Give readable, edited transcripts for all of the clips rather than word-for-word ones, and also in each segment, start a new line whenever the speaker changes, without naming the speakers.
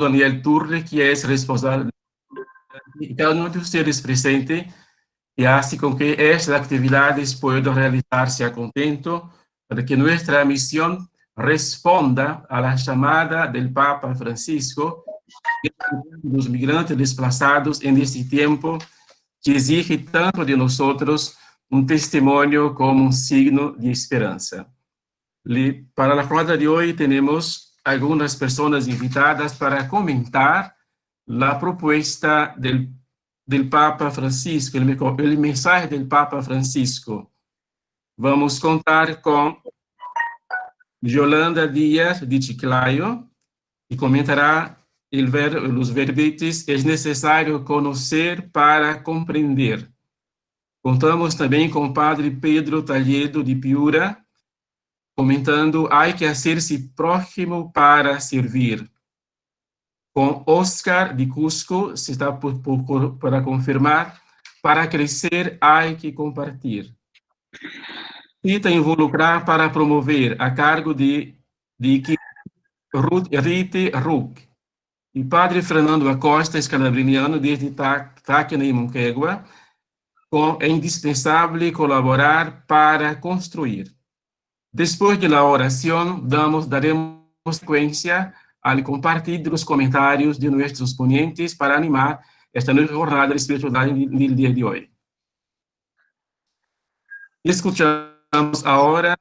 Daniel Turre, que es responsable de cada uno de ustedes presente, y hace con que estas actividades puedan realizarse a contento, para que nuestra misión responda a la llamada del Papa Francisco, los migrantes desplazados en este tiempo que exige tanto de nosotros un testimonio como un signo de esperanza. Para la jornada de hoy tenemos algunas personas invitadas para comentar la propuesta del Papa Francisco, el mensaje del Papa Francisco. Vamos a contar con Yolanda Díaz de Chiclayo, que comentará los verbetes es necesario conocer para comprender. Contamos também com o padre Pedro Talledo de Piura, comentando hay que hacerse próximo para servir. Com Oscar de Cusco, se está para confirmar, para crescer hay que compartir. Cita involucrar para promover, a cargo de Rite Ruck. E padre Fernando Acosta, escalabriniano, desde Tacna e Moquegua, é indispensável colaborar para construir. Después de la oración, daremos secuencia al compartir los comentarios de nuestros ponentes para animar esta nueva jornada de espiritualidad del día de hoy. Escuchamos ahora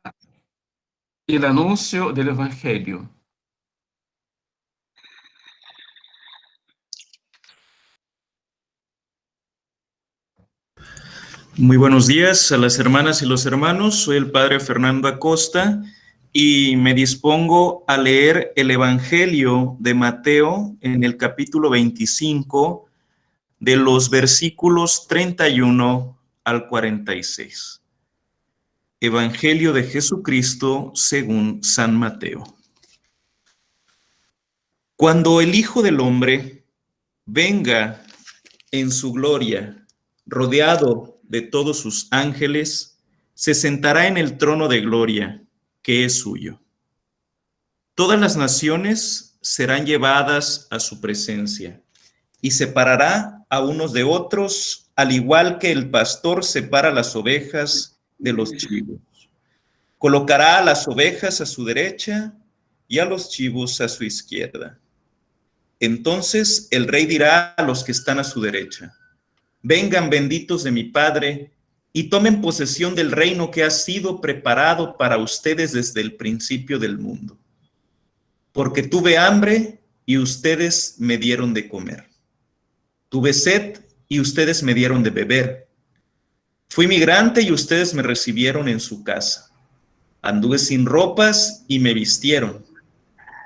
el anuncio del Evangelio.
Muy buenos días a las hermanas y los hermanos. Soy el padre Fernando Acosta y me dispongo a leer el Evangelio de Mateo en el capítulo 25, de los versículos 31 al 46. Evangelio de Jesucristo según San Mateo. Cuando el Hijo del Hombre venga en su gloria, rodeado de todos sus ángeles, se sentará en el trono de gloria que es suyo. Todas las naciones serán llevadas a su presencia y separará a unos de otros, al igual que el pastor separa las ovejas de los chivos. Colocará a las ovejas a su derecha y a los chivos a su izquierda. Entonces el rey dirá a los que están a su derecha: vengan benditos de mi Padre, y tomen posesión del reino que ha sido preparado para ustedes desde el principio del mundo. Porque tuve hambre y ustedes me dieron de comer. Tuve sed y ustedes me dieron de beber. Fui migrante y ustedes me recibieron en su casa. Anduve sin ropas y me vistieron.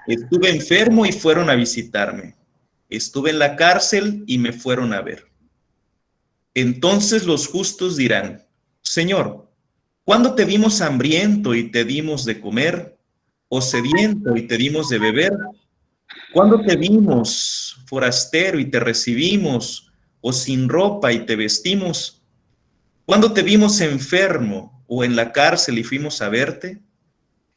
Estuve enfermo y fueron a visitarme. Estuve en la cárcel y me fueron a ver. Entonces los justos dirán: Señor, ¿cuándo te vimos hambriento y te dimos de comer, o sediento y te dimos de beber? ¿Cuándo te vimos forastero y te recibimos, o sin ropa y te vestimos? ¿Cuándo te vimos enfermo o en la cárcel y fuimos a verte?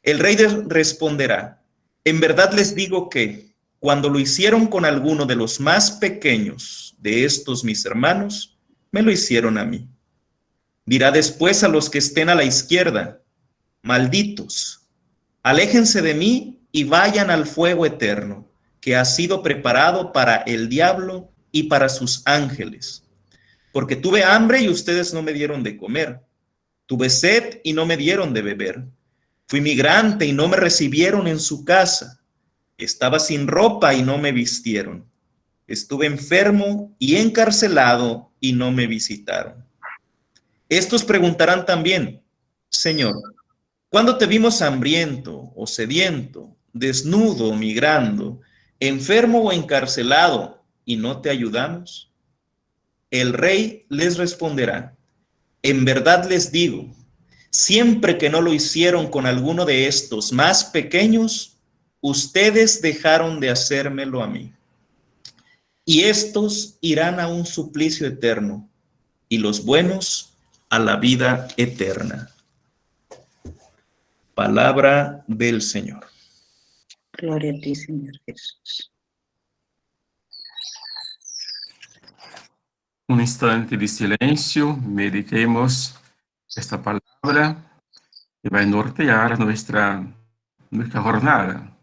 El rey responderá: en verdad les digo que, cuando lo hicieron con alguno de los más pequeños de estos mis hermanos, me lo hicieron a mí. Dirá después a los que estén a la izquierda: malditos, aléjense de mí y vayan al fuego eterno, que ha sido preparado para el diablo y para sus ángeles. Porque tuve hambre y ustedes no me dieron de comer. Tuve sed y no me dieron de beber. Fui migrante y no me recibieron en su casa. Estaba sin ropa y no me vistieron. Estuve enfermo y encarcelado y no me visitaron. Estos preguntarán también: Señor, ¿cuándo te vimos hambriento o sediento, desnudo o migrando, enfermo o encarcelado y no te ayudamos? El rey les responderá: en verdad les digo, siempre que no lo hicieron con alguno de estos más pequeños, ustedes dejaron de hacérmelo a mí. Y estos irán a un suplicio eterno, y los buenos a la vida eterna. Palabra del Señor.
Gloria a ti, Señor Jesús.
Un instante de silencio, meditemos esta palabra que va a nortear nuestra jornada.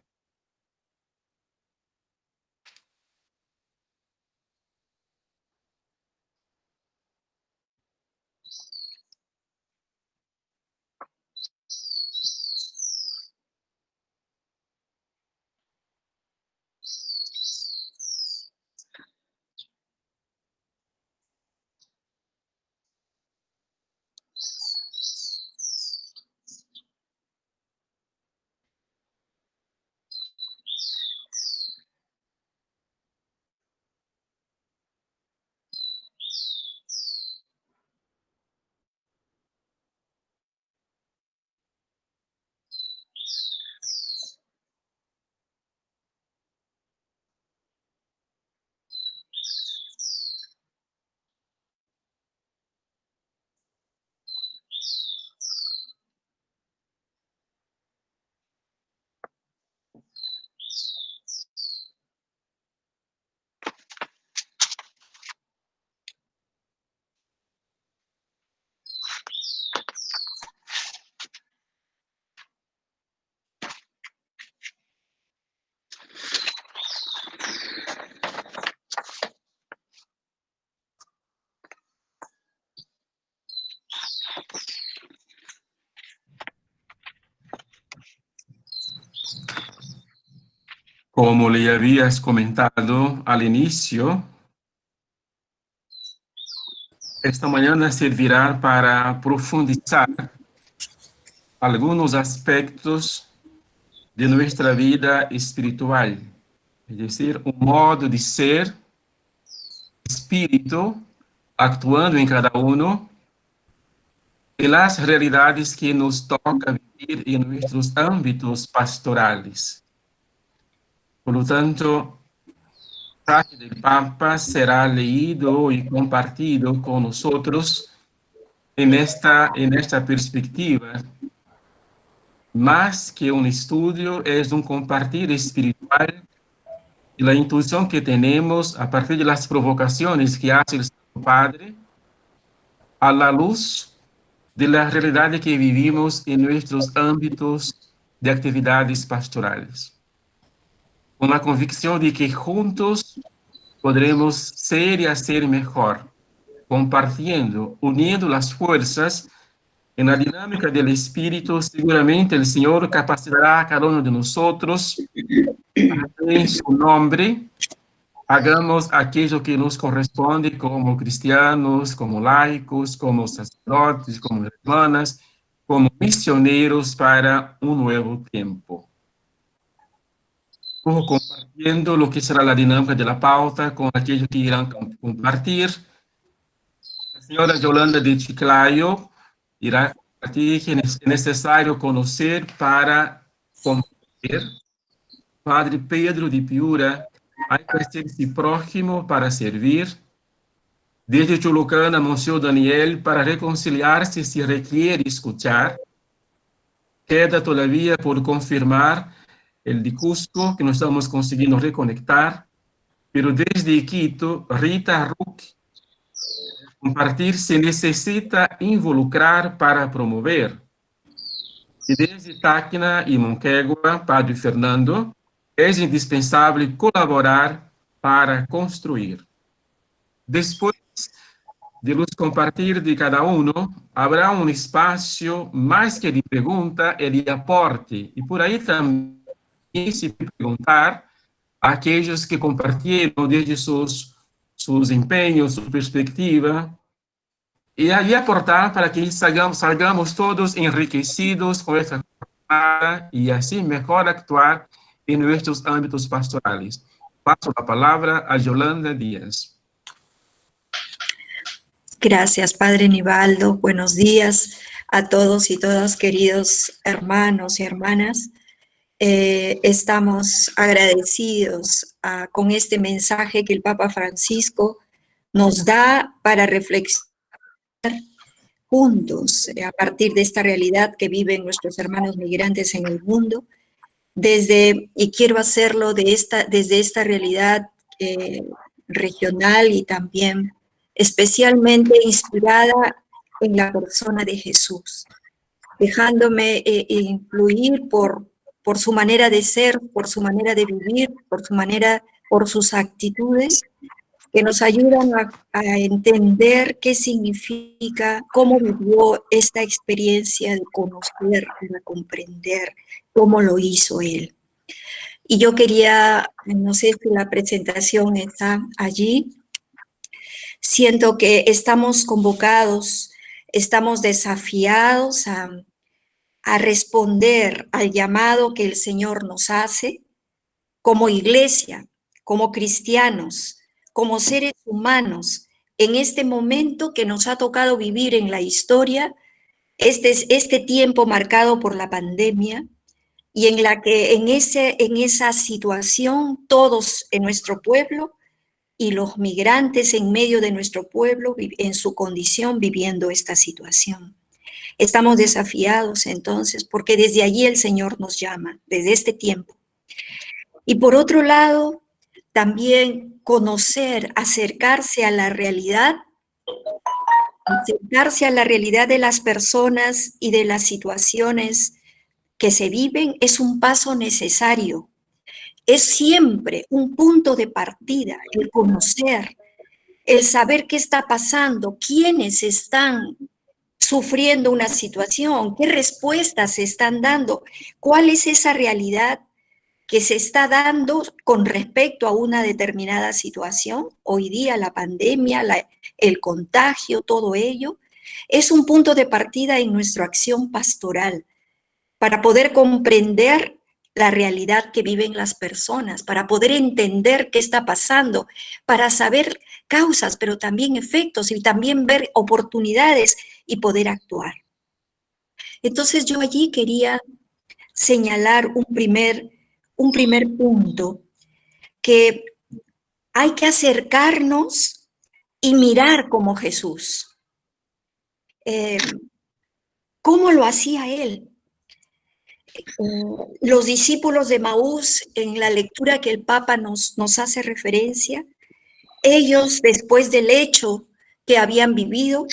Como le habías comentado al inicio, esta mañana servirá para profundizar algunos aspectos de nuestra vida espiritual, es decir, un modo de ser, espíritu, actuando en cada uno, y las realidades que nos toca vivir en nuestros ámbitos pastorales. Por lo tanto, el mensaje del Papa será leído y compartido con nosotros en esta perspectiva. Más que un estudio, es un compartir espiritual y la intuición que tenemos a partir de las provocaciones que hace el Santo Padre a la luz de la realidad que vivimos en nuestros ámbitos de actividades pastorales. Con la convicción de que juntos podremos ser y hacer mejor, compartiendo, uniendo las fuerzas en la dinámica del Espíritu. Seguramente el Señor capacitará a cada uno de nosotros en su nombre. Hagamos aquello que nos corresponde como cristianos, como laicos, como sacerdotes, como hermanas, como misioneros para un nuevo tiempo. Compartiendo lo que será la dinámica de la pauta con aquellos que irán compartir. La señora Yolanda de Chiclayo irá compartir que es necesario conocer para comprender. Padre Pedro de Piura, hay que hacerse prójimo para servir. Desde Chulucana, Monsenhor Daniel, para reconciliarse se requiere escuchar. Queda todavía por confirmar el de Cusco, que no estamos consiguiendo reconectar, pero desde Quito, Rita Ruck, compartir se necesita involucrar para promover. Y desde Tacna y Moquegua, Padre Fernando, es indispensable colaborar para construir. Después de los compartir de cada uno, habrá un espacio más que de pregunta y de aporte. Y por ahí también se puede preguntar a aquellos que compartieron desde sus empeños, su perspectiva, y ahí aportar para que salgamos todos enriquecidos con esta jornada y así mejor actuar en nuestros ámbitos pastorales. Paso la palabra a Yolanda Díaz.
Gracias, Padre Nivaldo. Buenos días a todos y todas, queridos hermanos y hermanas. Estamos agradecidos con este mensaje que el Papa Francisco nos da para reflexionar juntos a partir de esta realidad que viven nuestros hermanos migrantes en el mundo. Y quiero hacerlo desde esta realidad regional y también especialmente inspirada en la persona de Jesús, dejándome influir por su manera de ser, por su manera de vivir, por sus actitudes, que nos ayudan a entender qué significa, cómo vivió esta experiencia de conocer, de comprender cómo lo hizo él. Y yo quería, no sé si la presentación está allí, siento que estamos convocados, estamos desafiados a responder al llamado que el Señor nos hace como iglesia, como cristianos, como seres humanos, en este momento que nos ha tocado vivir en la historia, este tiempo marcado por la pandemia, y en la que en esa situación todos en nuestro pueblo y los migrantes en medio de nuestro pueblo en su condición viviendo esta situación. Estamos desafiados entonces porque desde allí el Señor nos llama, desde este tiempo. Y por otro lado, también conocer, acercarse a la realidad de las personas y de las situaciones que se viven es un paso necesario. Es siempre un punto de partida, el conocer, el saber qué está pasando, quiénes están sufriendo una situación, qué respuestas se están dando, cuál es esa realidad que se está dando con respecto a una determinada situación. Hoy día la pandemia, el contagio, todo ello, es un punto de partida en nuestra acción pastoral para poder comprender la realidad que viven las personas, para poder entender qué está pasando, para saber causas, pero también efectos y también ver oportunidades y poder actuar. Entonces yo allí quería señalar un primer punto, que hay que acercarnos y mirar como Jesús. ¿Cómo lo hacía él? Los discípulos de Maús, en la lectura que el Papa nos hace referencia, ellos, después del hecho que habían vivido,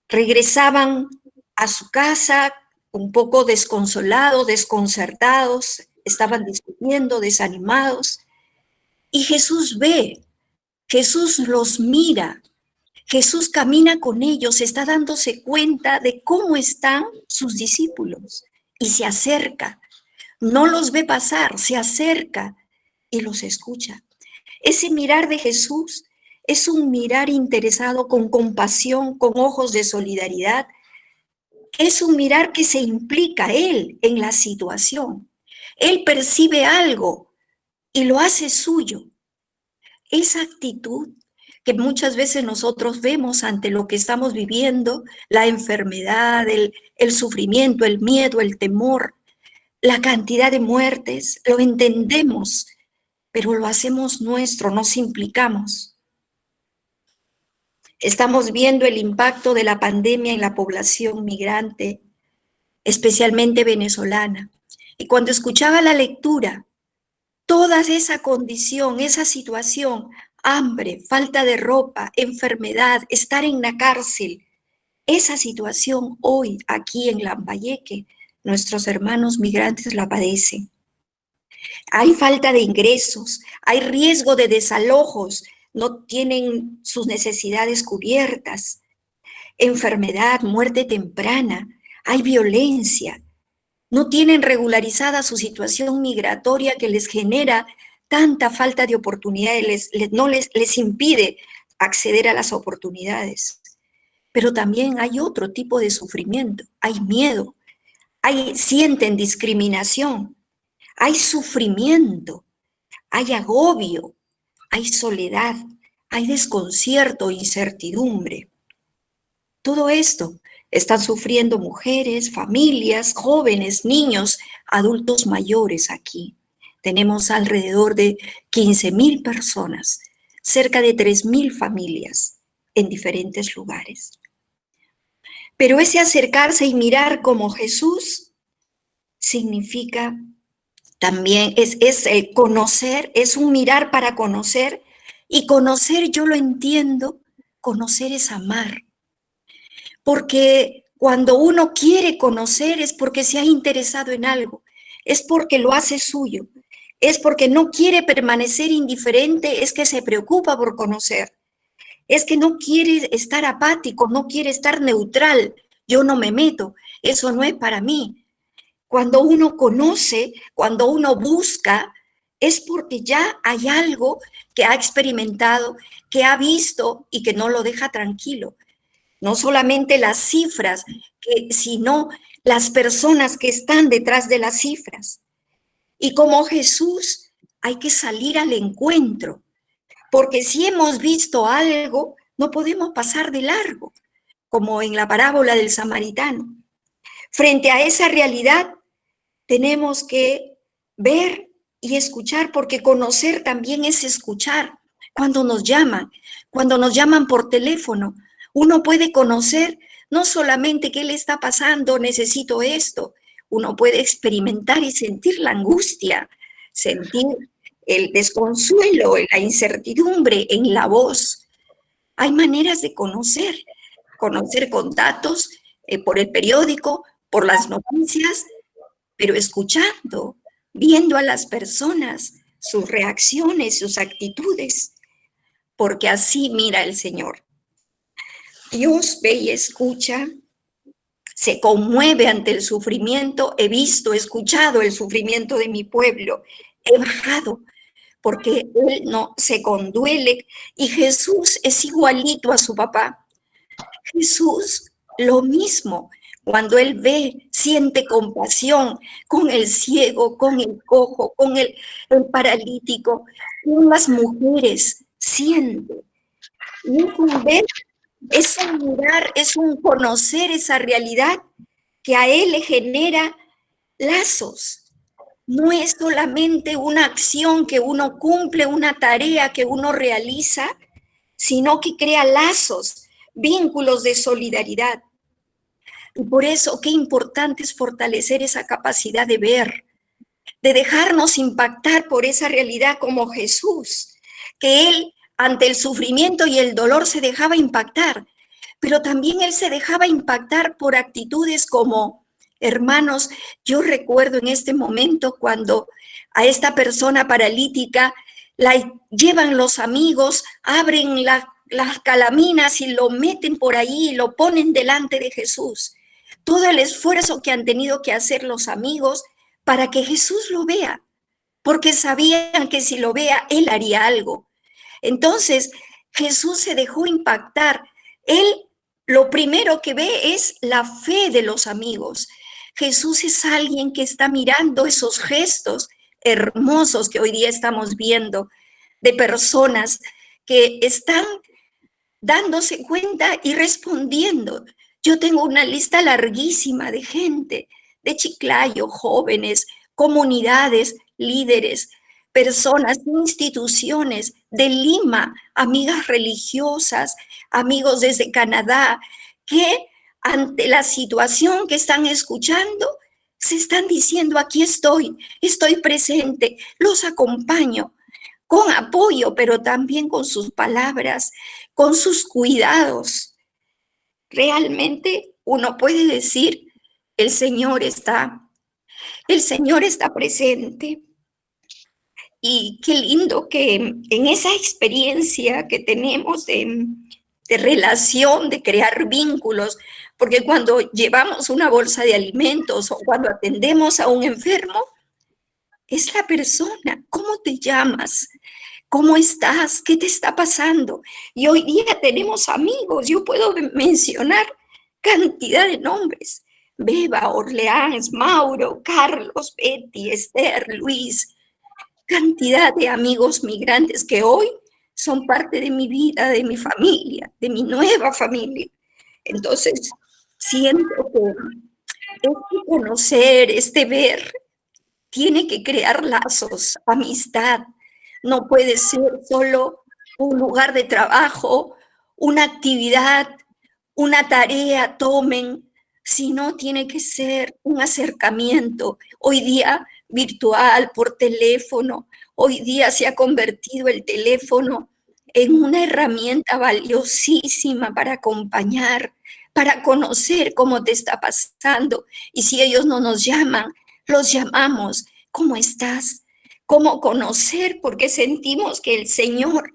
regresaban a su casa un poco desconsolados, desconcertados, estaban discutiendo, desanimados, y Jesús ve, Jesús los mira, Jesús camina con ellos, está dándose cuenta de cómo están sus discípulos y se acerca. No los ve pasar, se acerca y los escucha. Ese mirar de Jesús es un mirar interesado con compasión, con ojos de solidaridad. Es un mirar que se implica él en la situación. Él percibe algo y lo hace suyo. Esa actitud que muchas veces nosotros vemos ante lo que estamos viviendo, la enfermedad, el sufrimiento, el miedo, el temor, la cantidad de muertes, lo entendemos, pero lo hacemos nuestro, nos implicamos. Estamos viendo el impacto de la pandemia en la población migrante, especialmente venezolana. Y cuando escuchaba la lectura, toda esa condición, esa situación, hambre, falta de ropa, enfermedad, estar en la cárcel, esa situación hoy aquí en Lambayeque, nuestros hermanos migrantes la padecen. Hay falta de ingresos, hay riesgo de desalojos, no tienen sus necesidades cubiertas, enfermedad, muerte temprana, hay violencia, no tienen regularizada su situación migratoria que les genera tanta falta de oportunidades, les impide acceder a las oportunidades. Pero también hay otro tipo de sufrimiento, hay miedo, sienten discriminación, hay sufrimiento, hay agobio, hay soledad, hay desconcierto, incertidumbre. Todo esto están sufriendo mujeres, familias, jóvenes, niños, adultos mayores aquí. Tenemos alrededor de 15,000 personas, cerca de 3,000 familias en diferentes lugares. Pero ese acercarse y mirar como Jesús significa también, es el conocer, es un mirar para conocer, y conocer yo lo entiendo conocer es amar. Porque cuando uno quiere conocer es porque se ha interesado en algo, es porque lo hace suyo, es porque no quiere permanecer indiferente, es que se preocupa por conocer, es que no quiere estar apático, no quiere estar neutral, yo no me meto, eso no es para mí. Cuando uno conoce, cuando uno busca, es porque ya hay algo que ha experimentado, que ha visto y que no lo deja tranquilo. No solamente las cifras, sino las personas que están detrás de las cifras. Y como Jesús, hay que salir al encuentro, porque si hemos visto algo, no podemos pasar de largo, como en la parábola del samaritano. Frente a esa realidad, tenemos que ver y escuchar, porque conocer también es escuchar. Cuando nos llaman por teléfono, uno puede conocer no solamente qué le está pasando, necesito esto, uno puede experimentar y sentir la angustia, sentir el desconsuelo, la incertidumbre en la voz. Hay maneras de conocer con datos, por el periódico, por las noticias, pero escuchando, viendo a las personas, sus reacciones, sus actitudes, porque así mira el Señor. Dios ve y escucha, se conmueve ante el sufrimiento. He visto, he escuchado el sufrimiento de mi pueblo, he bajado, porque Él no se conduele, y Jesús es igualito a su papá. Jesús, lo mismo, cuando Él ve, siente compasión con el ciego, con el cojo, con el paralítico, con las mujeres, siente. Y es un ver, es un mirar, es un conocer esa realidad que a Él le genera lazos. No es solamente una acción que uno cumple, una tarea que uno realiza, sino que crea lazos, vínculos de solidaridad. Y por eso qué importante es fortalecer esa capacidad de ver, de dejarnos impactar por esa realidad como Jesús, que Él ante el sufrimiento y el dolor se dejaba impactar, pero también Él se dejaba impactar por actitudes como, hermanos, yo recuerdo en este momento cuando a esta persona paralítica la llevan los amigos, abren las calaminas y lo meten por ahí y lo ponen delante de Jesús. Todo el esfuerzo que han tenido que hacer los amigos para que Jesús lo vea, porque sabían que si lo vea, Él haría algo. Entonces, Jesús se dejó impactar. Él lo primero que ve es la fe de los amigos. Jesús es alguien que está mirando esos gestos hermosos que hoy día estamos viendo de personas que están dándose cuenta y respondiendo. Yo tengo una lista larguísima de gente, de Chiclayo, jóvenes, comunidades, líderes, personas, instituciones de Lima, amigas religiosas, amigos desde Canadá, que ante la situación que están escuchando, se están diciendo, aquí estoy presente, los acompaño con apoyo, pero también con sus palabras, con sus cuidados. Realmente uno puede decir, el Señor está presente. Y qué lindo que en esa experiencia que tenemos de relación, de crear vínculos, porque cuando llevamos una bolsa de alimentos o cuando atendemos a un enfermo, es la persona, ¿cómo te llamas? ¿Cómo estás? ¿Qué te está pasando? Y hoy día tenemos amigos, yo puedo mencionar cantidad de nombres. Beba, Orleans, Mauro, Carlos, Betty, Esther, Luis, cantidad de amigos migrantes que hoy son parte de mi vida, de mi familia, de mi nueva familia. Entonces, siento que este conocer, este ver, tiene que crear lazos, amistad. No puede ser solo un lugar de trabajo, una actividad, una tarea, tomen, sino tiene que ser un acercamiento. Hoy día virtual, por teléfono, hoy día se ha convertido el teléfono en una herramienta valiosísima para acompañar, para conocer cómo te está pasando. Y si ellos no nos llaman, los llamamos. ¿Cómo estás? ¿Cómo conocer? Porque sentimos que el Señor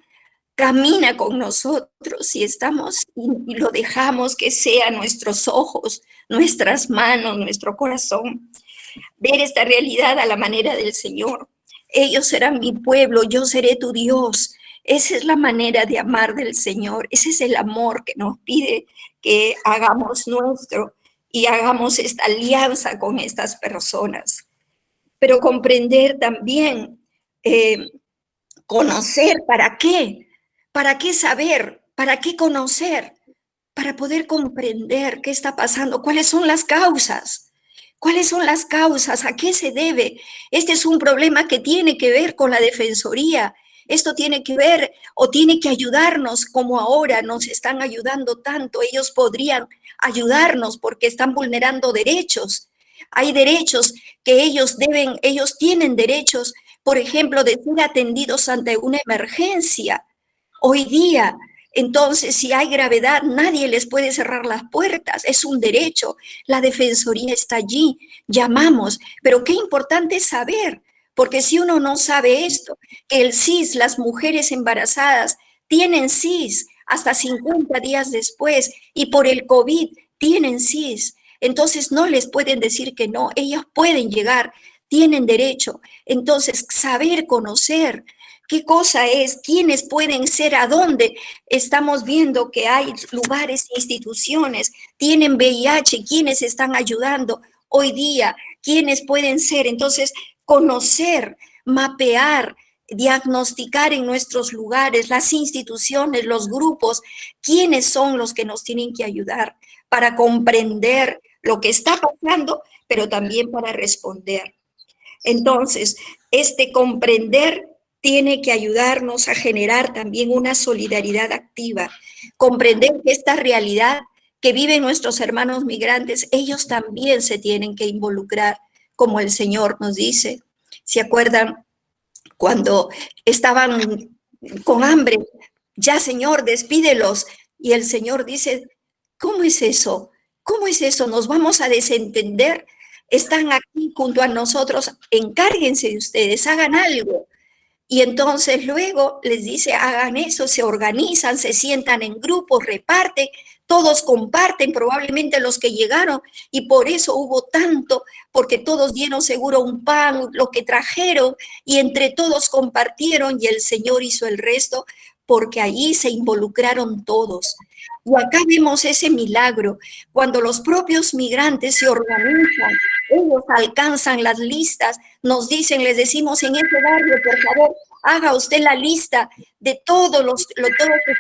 camina con nosotros y estamos y lo dejamos que sea nuestros ojos, nuestras manos, nuestro corazón. Ver esta realidad a la manera del Señor. Ellos serán mi pueblo, yo seré tu Dios. Esa es la manera de amar del Señor. Ese es el amor que nos pide que hagamos nuestro y hagamos esta alianza con estas personas. Pero comprender también, conocer, ¿para qué? ¿Para qué saber? ¿Para qué conocer? Para poder comprender qué está pasando, cuáles son las causas. ¿Cuáles son las causas? ¿A qué se debe? Este es un problema que tiene que ver con la Defensoría. Esto tiene que ver o tiene que ayudarnos como ahora nos están ayudando tanto. Ellos podrían ayudarnos porque están vulnerando derechos. Hay derechos que ellos tienen derechos, por ejemplo, de ser atendidos ante una emergencia. Hoy día, entonces, si hay gravedad, nadie les puede cerrar las puertas, es un derecho. La Defensoría está allí, llamamos, pero qué importante es saber, porque si uno no sabe esto, que el CIS, las mujeres embarazadas, tienen CIS hasta 50 días después y por el COVID tienen CIS, entonces no les pueden decir que no, ellas pueden llegar, tienen derecho. Entonces, saber, conocer, ¿qué cosa es? ¿Quiénes pueden ser? ¿A dónde? Estamos viendo que hay lugares, instituciones, tienen VIH, ¿quiénes están ayudando hoy día? ¿Quiénes pueden ser? Entonces, conocer, mapear, diagnosticar en nuestros lugares, las instituciones, los grupos, quiénes son los que nos tienen que ayudar para comprender lo que está pasando, pero también para responder. Entonces, este comprender tiene que ayudarnos a generar también una solidaridad activa, comprender que esta realidad que viven nuestros hermanos migrantes, ellos también se tienen que involucrar, como el Señor nos dice. ¿Se acuerdan cuando estaban con hambre? Ya, Señor, despídelos. Y el Señor dice, ¿cómo es eso? ¿Cómo es eso? ¿Nos vamos a desentender? Están aquí junto a nosotros, encárguense de ustedes, hagan algo. Y entonces luego les dice, hagan eso, se organizan, se sientan en grupos, reparten, todos comparten, probablemente los que llegaron, y por eso hubo tanto, porque todos dieron seguro un pan, lo que trajeron, y entre todos compartieron, y el Señor hizo el resto, porque allí se involucraron todos. Y acá vemos ese milagro, cuando los propios migrantes se organizan, ellos alcanzan las listas, nos dicen, les decimos en este barrio, por favor, haga usted la lista de todos sus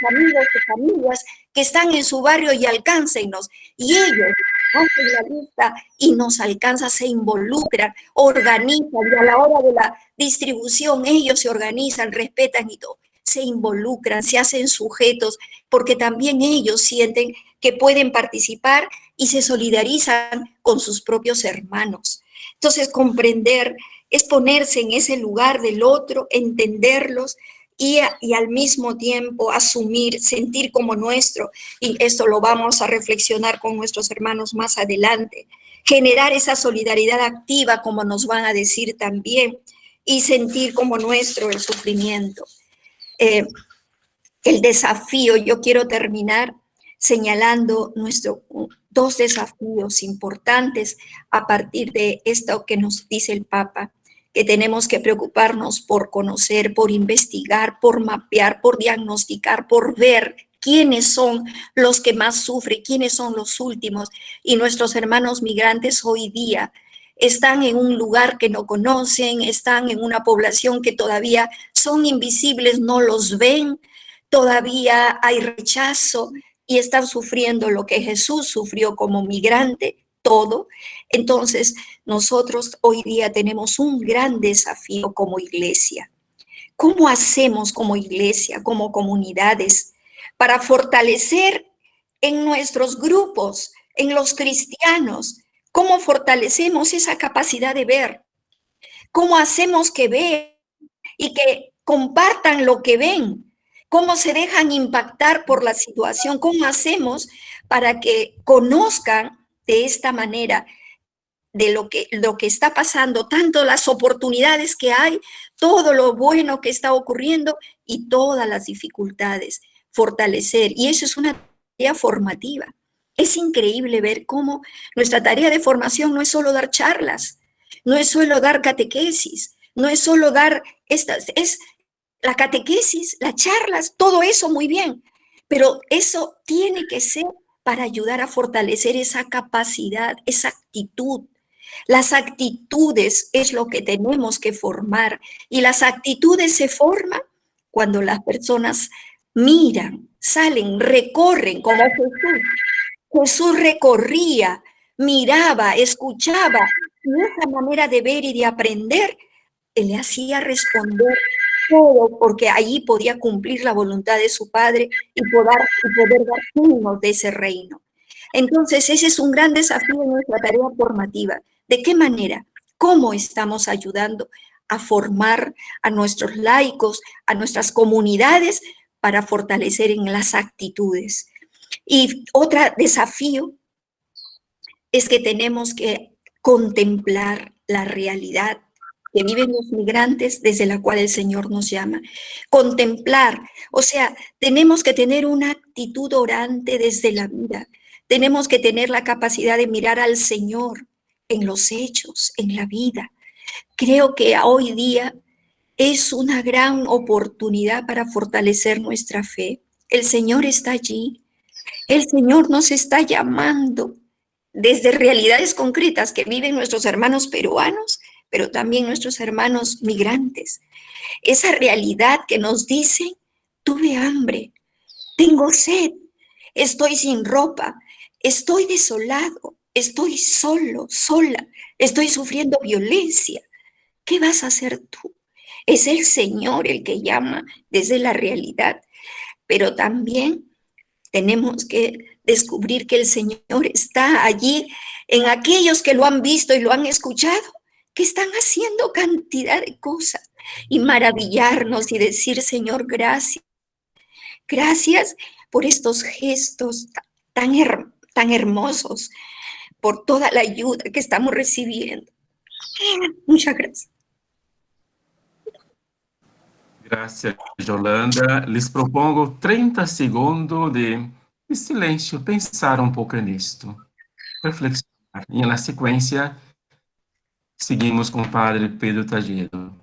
amigos y familias que están en su barrio y alcáncennos. Y ellos hacen la lista y nos alcanzan, se involucran, organizan, y a la hora de la distribución ellos se organizan, respetan y todo. Se involucran, se hacen sujetos, porque también ellos sienten que pueden participar y se solidarizan con sus propios hermanos. Entonces, comprender es ponerse en ese lugar del otro, entenderlos y al mismo tiempo asumir, sentir como nuestro, y esto lo vamos a reflexionar con nuestros hermanos más adelante, generar esa solidaridad activa, como nos van a decir también, y sentir como nuestro el sufrimiento. El desafío, yo quiero terminar señalando dos desafíos importantes a partir de esto que nos dice el Papa, que tenemos que preocuparnos por conocer, por investigar, por mapear, por diagnosticar, por ver quiénes son los que más sufren, quiénes son los últimos. Y nuestros hermanos migrantes hoy día están en un lugar que no conocen, están en una población que todavía son invisibles, no los ven, todavía hay rechazo y están sufriendo lo que Jesús sufrió como migrante, todo. Entonces, nosotros hoy día tenemos un gran desafío como iglesia. ¿Cómo hacemos como iglesia, como comunidades, para fortalecer en nuestros grupos, en los cristianos? ¿Cómo fortalecemos esa capacidad de ver? ¿Cómo hacemos que vean y que compartan lo que ven? cómo se dejan impactar por la situación, cómo hacemos para que conozcan de esta manera de lo que está pasando, tanto las oportunidades que hay, todo lo bueno que está ocurriendo y todas las dificultades, fortalecer. Y eso es una tarea formativa. Es increíble ver cómo nuestra tarea de formación no es solo dar charlas, no es solo dar catequesis, no es solo dar estas, es la catequesis, las charlas, todo eso muy bien, pero eso tiene que ser para ayudar a fortalecer esa capacidad, esa actitud. Las actitudes es lo que tenemos que formar y las actitudes se forman cuando las personas miran, salen, recorren como Jesús. Jesús recorría, miraba, escuchaba y esa manera de ver y de aprender le hacía responder todo porque allí podía cumplir la voluntad de su Padre y poder dar signos de ese reino. Entonces, ese es un gran desafío en nuestra tarea formativa. ¿De qué manera? ¿Cómo estamos ayudando a formar a nuestros laicos, a nuestras comunidades para fortalecer en las actitudes? Y otro desafío es que tenemos que contemplar la realidad que viven los migrantes desde la cual el Señor nos llama. Contemplar, o sea, tenemos que tener una actitud orante desde la vida. Tenemos que tener la capacidad de mirar al Señor en los hechos, en la vida. Creo que hoy día es una gran oportunidad para fortalecer nuestra fe. El Señor está allí. El Señor nos está llamando desde realidades concretas que viven nuestros hermanos peruanos, pero también nuestros hermanos migrantes. Esa realidad que nos dicen, tuve hambre, tengo sed, estoy sin ropa, estoy desolado, estoy solo, sola, estoy sufriendo violencia. ¿Qué vas a hacer tú? Es el Señor el que llama desde la realidad, pero también tenemos que descubrir que el Señor está allí en aquellos que lo han visto y lo han escuchado, que están haciendo cantidad de cosas y maravillarnos y decir, Señor, gracias. Gracias por estos gestos tan hermosos, por toda la ayuda que estamos recibiendo. Muchas gracias.
Gracias, Yolanda. Les propongo 30 segundos de silêncio, pensar um pouco nisto, reflexionar. E na sequência, seguimos com o Padre Pedro Tajedo.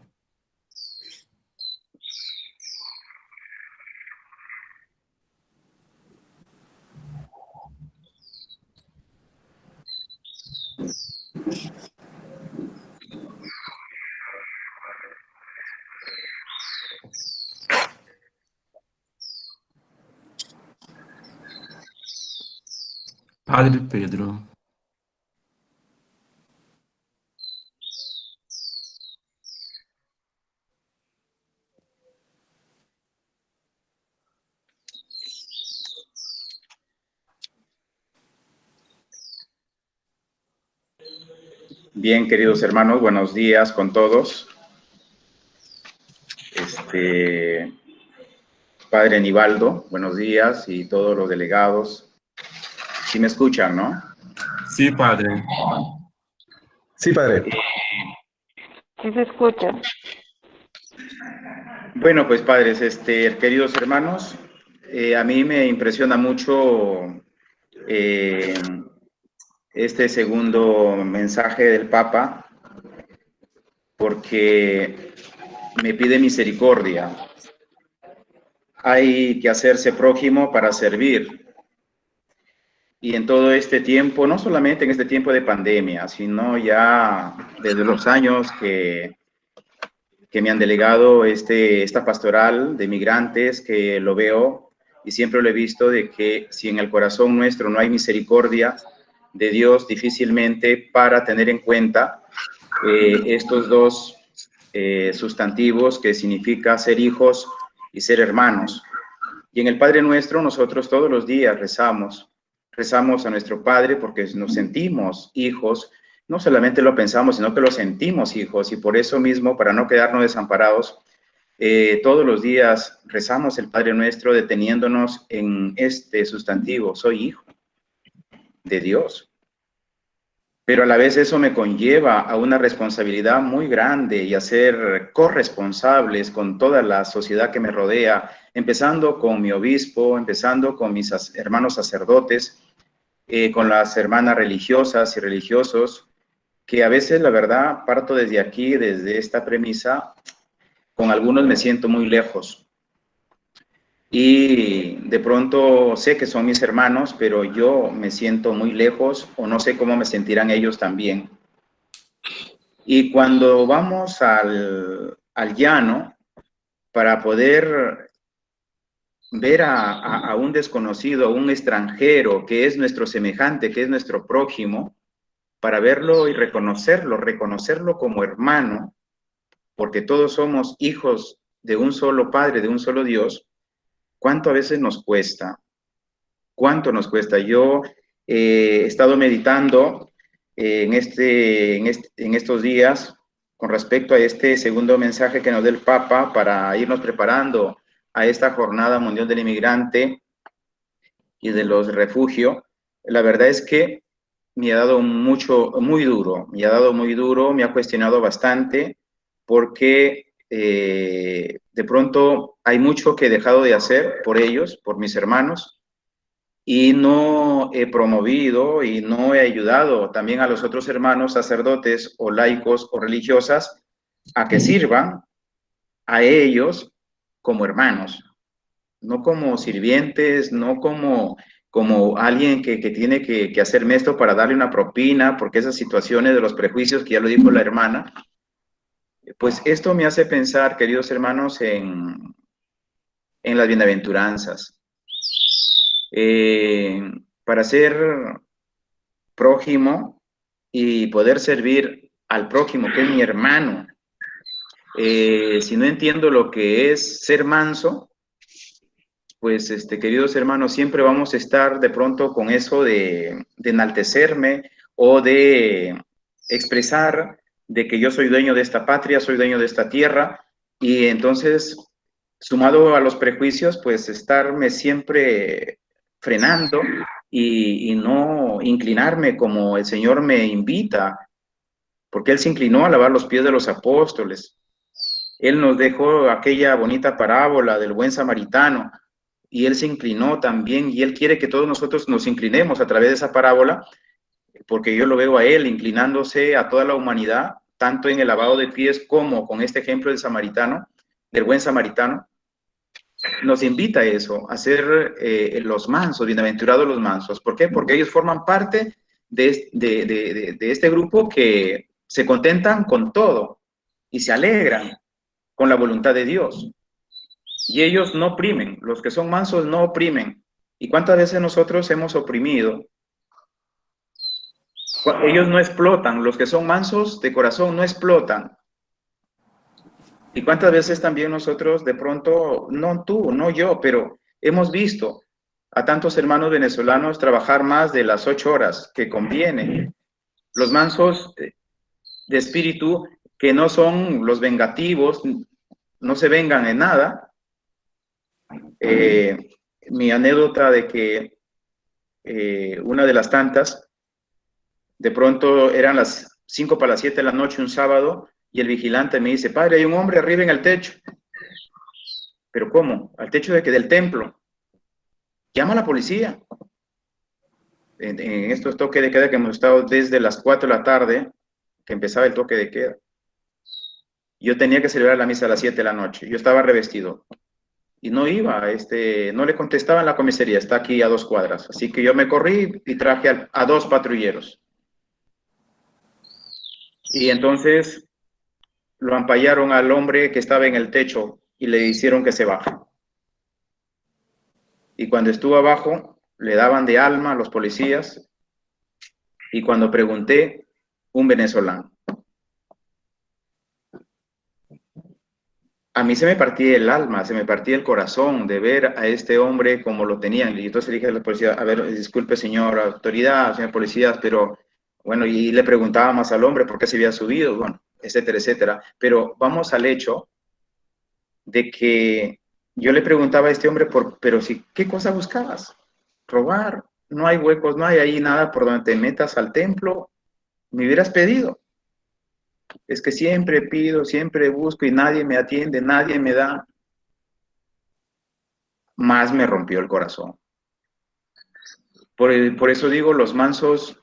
Padre Pedro.
Bien, queridos hermanos, buenos días con todos. Padre Nivaldo, buenos días, y todos los delegados. ¿Sí me escuchan, no?
Sí, Padre.
Sí, Padre.
Sí se escucha.
Bueno, pues padres, queridos hermanos, a mí me impresiona mucho este segundo mensaje del Papa, porque me pide misericordia. Hay que hacerse prójimo para servir. Y en todo este tiempo, no solamente en este tiempo de pandemia, sino ya desde los años que me han delegado esta pastoral de migrantes, que lo veo y siempre lo he visto, de que si en el corazón nuestro no hay misericordia de Dios, difícilmente para tener en cuenta estos dos sustantivos que significa ser hijos y ser hermanos. Y en el Padre Nuestro nosotros todos los días rezamos a nuestro Padre porque nos sentimos hijos. No solamente lo pensamos, sino que lo sentimos hijos, y por eso mismo, para no quedarnos desamparados, Todos los días rezamos el Padre Nuestro deteniéndonos en este sustantivo, soy hijo de Dios. Pero a la vez eso me conlleva a una responsabilidad muy grande y a ser corresponsables con toda la sociedad que me rodea, empezando con mi obispo, empezando con mis hermanos sacerdotes, con las hermanas religiosas y religiosos, que a veces, la verdad, parto desde aquí, desde esta premisa, con algunos me siento muy lejos. Y de pronto sé que son mis hermanos, pero yo me siento muy lejos o no sé cómo me sentirán ellos también. Y cuando vamos al llano para poder ver a un desconocido, a un extranjero que es nuestro semejante, que es nuestro prójimo, para verlo y reconocerlo como hermano, porque todos somos hijos de un solo Padre, de un solo Dios, ¿cuánto a veces nos cuesta? ¿Cuánto nos cuesta? Yo he estado meditando en estos días con respecto a este segundo mensaje que nos da el Papa para irnos preparando a esta Jornada Mundial del Inmigrante y de los Refugios. La verdad es que me ha dado muy duro, me ha cuestionado bastante, porque de pronto hay mucho que he dejado de hacer por ellos, por mis hermanos, y no he promovido y no he ayudado también a los otros hermanos sacerdotes o laicos o religiosas a que sirvan a ellos como hermanos, no como sirvientes, no como alguien que tiene que hacerme esto para darle una propina, porque esas situaciones de los prejuicios, que ya lo dijo la hermana, pues esto me hace pensar, queridos hermanos, en las bienaventuranzas. Para ser prójimo y poder servir al prójimo, que es mi hermano, si no entiendo lo que es ser manso, pues, queridos hermanos, siempre vamos a estar de pronto con eso de enaltecerme o de expresar de que yo soy dueño de esta patria, soy dueño de esta tierra, y entonces, sumado a los prejuicios, pues estarme siempre frenando y no inclinarme como el Señor me invita, porque Él se inclinó a lavar los pies de los apóstoles. Él nos dejó aquella bonita parábola del buen samaritano, y Él se inclinó también, y Él quiere que todos nosotros nos inclinemos a través de esa parábola, porque yo lo veo a Él inclinándose a toda la humanidad, tanto en el lavado de pies como con este ejemplo del samaritano, del buen samaritano. Nos invita a eso, a ser los mansos, bienaventurados los mansos. ¿Por qué? Porque ellos forman parte de este grupo que se contentan con todo y se alegran con la voluntad de Dios. Y ellos no oprimen, los que son mansos no oprimen. ¿Y cuántas veces nosotros hemos oprimido? Ellos no explotan, los que son mansos de corazón no explotan. ¿Y cuántas veces también nosotros de pronto, no tú, no yo, pero hemos visto a tantos hermanos venezolanos trabajar más de las 8 horas que conviene? Los mansos de espíritu, que no son los vengativos, no se vengan en nada. Mi anécdota de que una de las tantas, de pronto eran las 5 para las 7 de la noche un sábado, y el vigilante me dice: padre, hay un hombre arriba en el techo. ¿Pero cómo? ¿Al techo de qué? Del templo. Llama a la policía. En estos toques de queda que hemos estado desde las 4 de la tarde, que empezaba el toque de queda. Yo tenía que celebrar la misa a las 7 de la noche. Yo estaba revestido. Y no iba, no le contestaba en la comisaría, está aquí a 2 cuadras. Así que yo me corrí y traje a 2 patrulleros. Y entonces lo ampallaron al hombre que estaba en el techo y le hicieron que se baje. Y cuando estuvo abajo, le daban de alma a los policías. Y cuando pregunté, un venezolano. A mí se me partía el alma, se me partía el corazón de ver a este hombre como lo tenían. Y entonces le dije a la policía: a ver, disculpe, señor autoridad, señor policía, pero bueno, y le preguntaba más al hombre por qué se había subido, bueno, etcétera, etcétera. Pero vamos al hecho de que yo le preguntaba a este hombre, pero si, ¿qué cosa buscabas? Robar, no hay huecos, no hay ahí nada por donde te metas al templo, me hubieras pedido. Es que siempre pido, siempre busco y nadie me atiende, nadie me da. Más me rompió el corazón. Por eso digo, los mansos,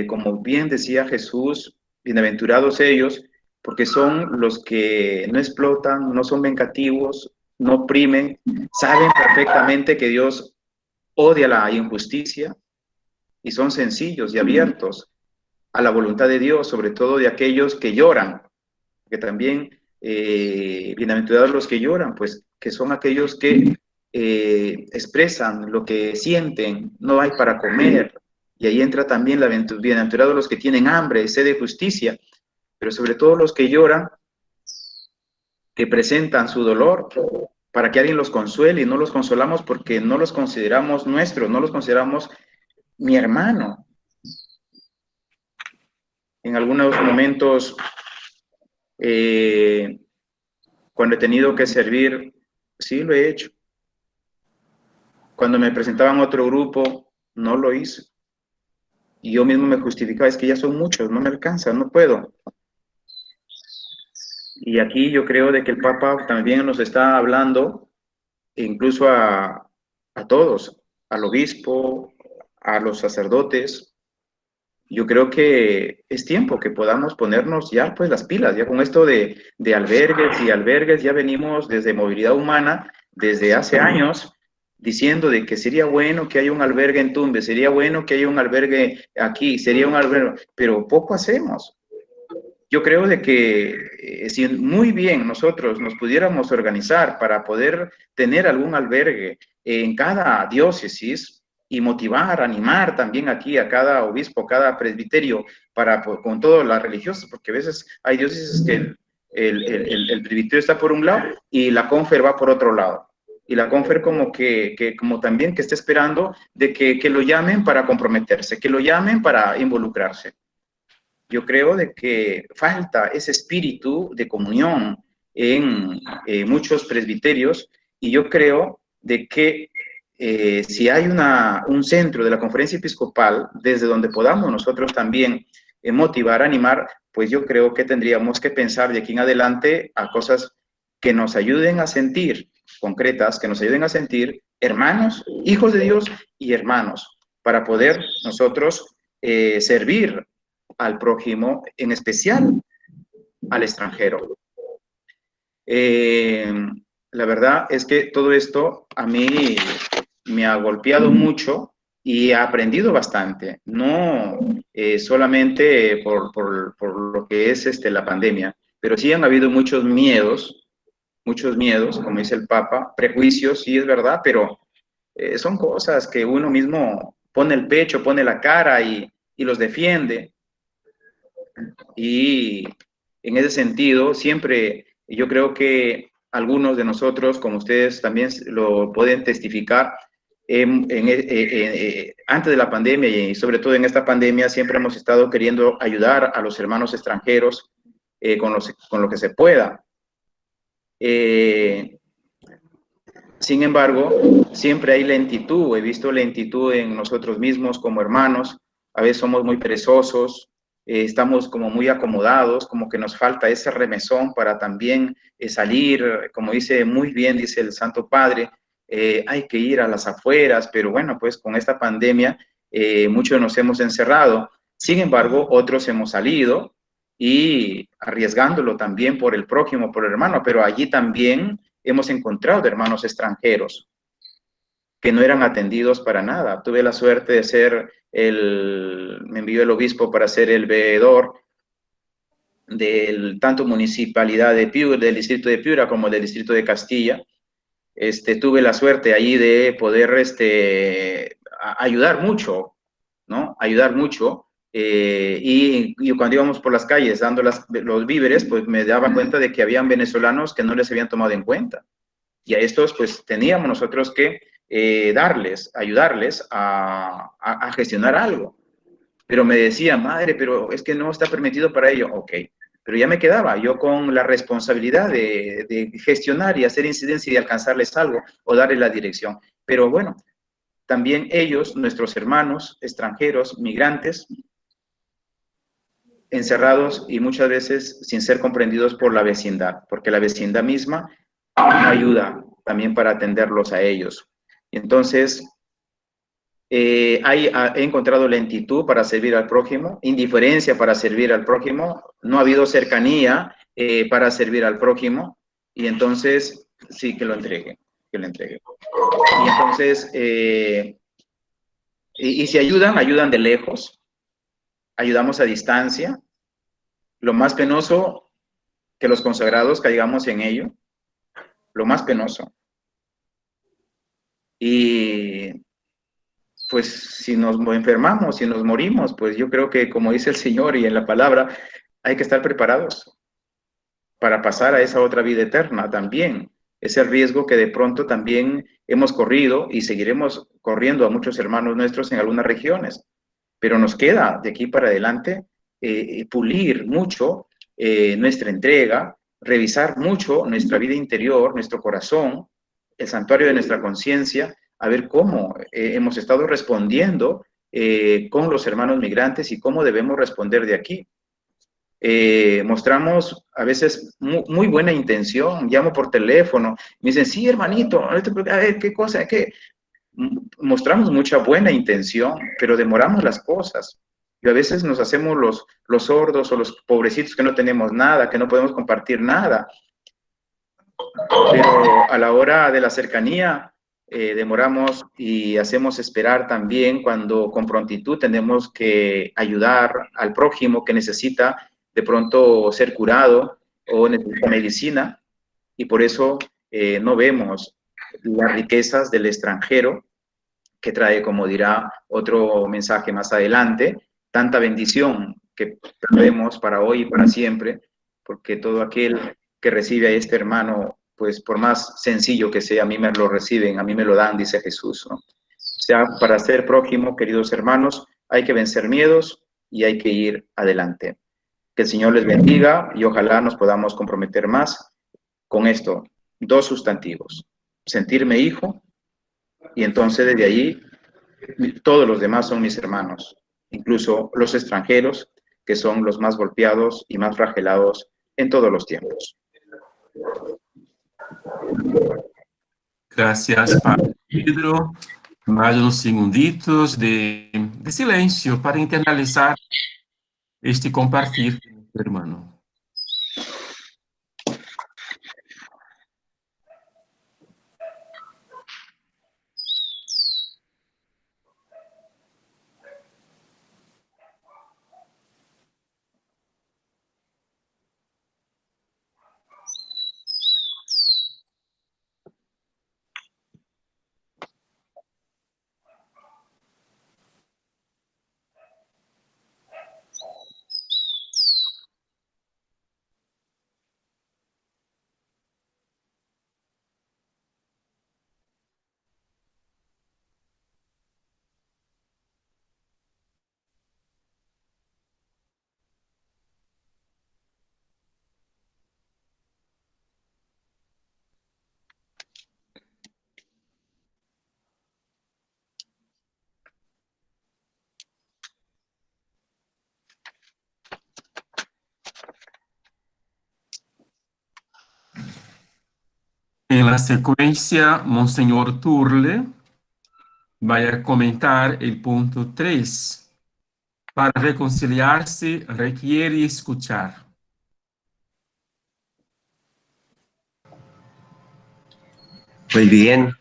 como bien decía Jesús, bienaventurados ellos, porque son los que no explotan, no son vengativos, no oprimen, saben perfectamente que Dios odia la injusticia y son sencillos y abiertos a la voluntad de Dios, sobre todo de aquellos que lloran, que también, bienaventurados los que lloran, pues que son aquellos que expresan lo que sienten, no hay para comer, y ahí entra también la bienaventurados los que tienen hambre, sed de justicia, pero sobre todo los que lloran, que presentan su dolor para que alguien los consuele, y no los consolamos porque no los consideramos nuestros, no los consideramos mi hermano. En algunos momentos, cuando he tenido que servir, sí lo he hecho. Cuando me presentaban otro grupo, no lo hice. Y yo mismo me justificaba, es que ya son muchos, no me alcanza, no puedo. Y aquí yo creo de que el Papa también nos está hablando, incluso a todos, al obispo, a los sacerdotes. Yo creo que es tiempo que podamos ponernos ya pues las pilas, ya con esto de albergues y albergues, ya venimos desde Movilidad Humana, desde hace años, diciendo de que sería bueno que haya un albergue en Tumbes, sería bueno que haya un albergue aquí, sería un albergue, pero poco hacemos. Yo creo de que si muy bien nosotros nos pudiéramos organizar para poder tener algún albergue en cada diócesis y motivar, animar también aquí a cada obispo, cada presbiterio, para con todas las religiosas, porque a veces hay diócesis que el presbiterio está por un lado y la confer va por otro lado. Y la confer como como también que está esperando de que lo llamen para comprometerse, que lo llamen para involucrarse. Yo creo de que falta ese espíritu de comunión en muchos presbiterios, y yo creo de que si hay un centro de la conferencia episcopal desde donde podamos nosotros también motivar, animar, pues yo creo que tendríamos que pensar de aquí en adelante a cosas que nos ayuden a sentir, concretas, que nos ayuden a sentir hermanos, hijos de Dios y hermanos, para poder nosotros servir al prójimo, en especial al extranjero. La verdad es que todo esto a mí me ha golpeado mucho y he aprendido bastante, no solamente por lo que es la pandemia, pero sí han habido muchos miedos, como dice el Papa, prejuicios, sí es verdad, pero son cosas que uno mismo pone el pecho, pone la cara y los defiende. Y en ese sentido, siempre yo creo que algunos de nosotros, como ustedes también lo pueden testificar, antes de la pandemia y sobre todo en esta pandemia, siempre hemos estado queriendo ayudar a los hermanos extranjeros con lo que se pueda. Sin embargo, siempre hay lentitud. He visto lentitud en nosotros mismos como hermanos. A veces somos muy perezosos, estamos como muy acomodados, como que nos falta ese remesón para también salir, como dice muy bien, dice el Santo Padre, hay que ir a las afueras, pero bueno, pues con esta pandemia muchos nos hemos encerrado. Sin embargo, otros hemos salido y arriesgándolo también por el prójimo, por el hermano, pero allí también hemos encontrado hermanos extranjeros que no eran atendidos para nada. Tuve la suerte de ser me envió el obispo para ser el veedor del tanto municipalidad de Piura, del distrito de Piura como del distrito de Castilla. Tuve la suerte ahí de poder ayudar mucho, ¿no? Ayudar mucho. Y cuando íbamos por las calles dando los víveres, pues me daba cuenta de que habían venezolanos que no les habían tomado en cuenta. Y a estos, pues teníamos nosotros que ayudarles a gestionar algo. Pero me decía, madre, pero es que no está permitido para ello. Ok, pero ya me quedaba yo con la responsabilidad de gestionar y hacer incidencia y alcanzarles algo o darles la dirección. Pero bueno, también ellos, nuestros hermanos extranjeros, migrantes, encerrados y muchas veces sin ser comprendidos por la vecindad, porque la vecindad misma no ayuda también para atenderlos a ellos. Y entonces, he encontrado lentitud para servir al prójimo, indiferencia para servir al prójimo, no ha habido cercanía para servir al prójimo, y entonces, sí, que lo entregue, que lo entregue. Y entonces, y si ayudan, ayudan de lejos, ayudamos a distancia. Lo más penoso, que los consagrados caigamos en ello, lo más penoso. Y pues si nos enfermamos, si nos morimos, pues yo creo que como dice el Señor y en la palabra, hay que estar preparados para pasar a esa otra vida eterna también. Es el riesgo que de pronto también hemos corrido y seguiremos corriendo a muchos hermanos nuestros en algunas regiones. Pero nos queda de aquí para adelante pulir mucho nuestra entrega, revisar mucho nuestra vida interior, nuestro corazón, el santuario de nuestra conciencia, a ver cómo hemos estado respondiendo con los hermanos migrantes y cómo debemos responder de aquí. Mostramos a veces muy buena intención, llamo por teléfono, me dicen, sí, hermanito, a ver, ¿qué cosa? ¿Qué? Mostramos mucha buena intención, pero demoramos las cosas. Y a veces nos hacemos los sordos o los pobrecitos que no tenemos nada, que no podemos compartir nada. Pero a la hora de la cercanía, demoramos y hacemos esperar también cuando con prontitud tenemos que ayudar al prójimo que necesita de pronto ser curado o necesita medicina, y por eso no vemos las riquezas del extranjero, que trae, como dirá otro mensaje más adelante, tanta bendición que perdemos para hoy y para siempre, porque todo aquel que recibe a este hermano, pues por más sencillo que sea, a mí me lo reciben, a mí me lo dan, dice Jesús, ¿no? O sea, para ser prójimo, queridos hermanos, hay que vencer miedos y hay que ir adelante. Que el Señor les bendiga y ojalá nos podamos comprometer más con esto. Dos sustantivos: sentirme hijo, y entonces desde allí todos los demás son mis hermanos, incluso los extranjeros, que son los más golpeados y más flagelados en todos los tiempos.
Gracias, Padre Pedro. Mais uns segunditos de silêncio para internalizar este compartir com o hermano. En la secuencia, Monseñor Turle va a comentar el punto 3. Para reconciliarse requiere escuchar.
Muy bien.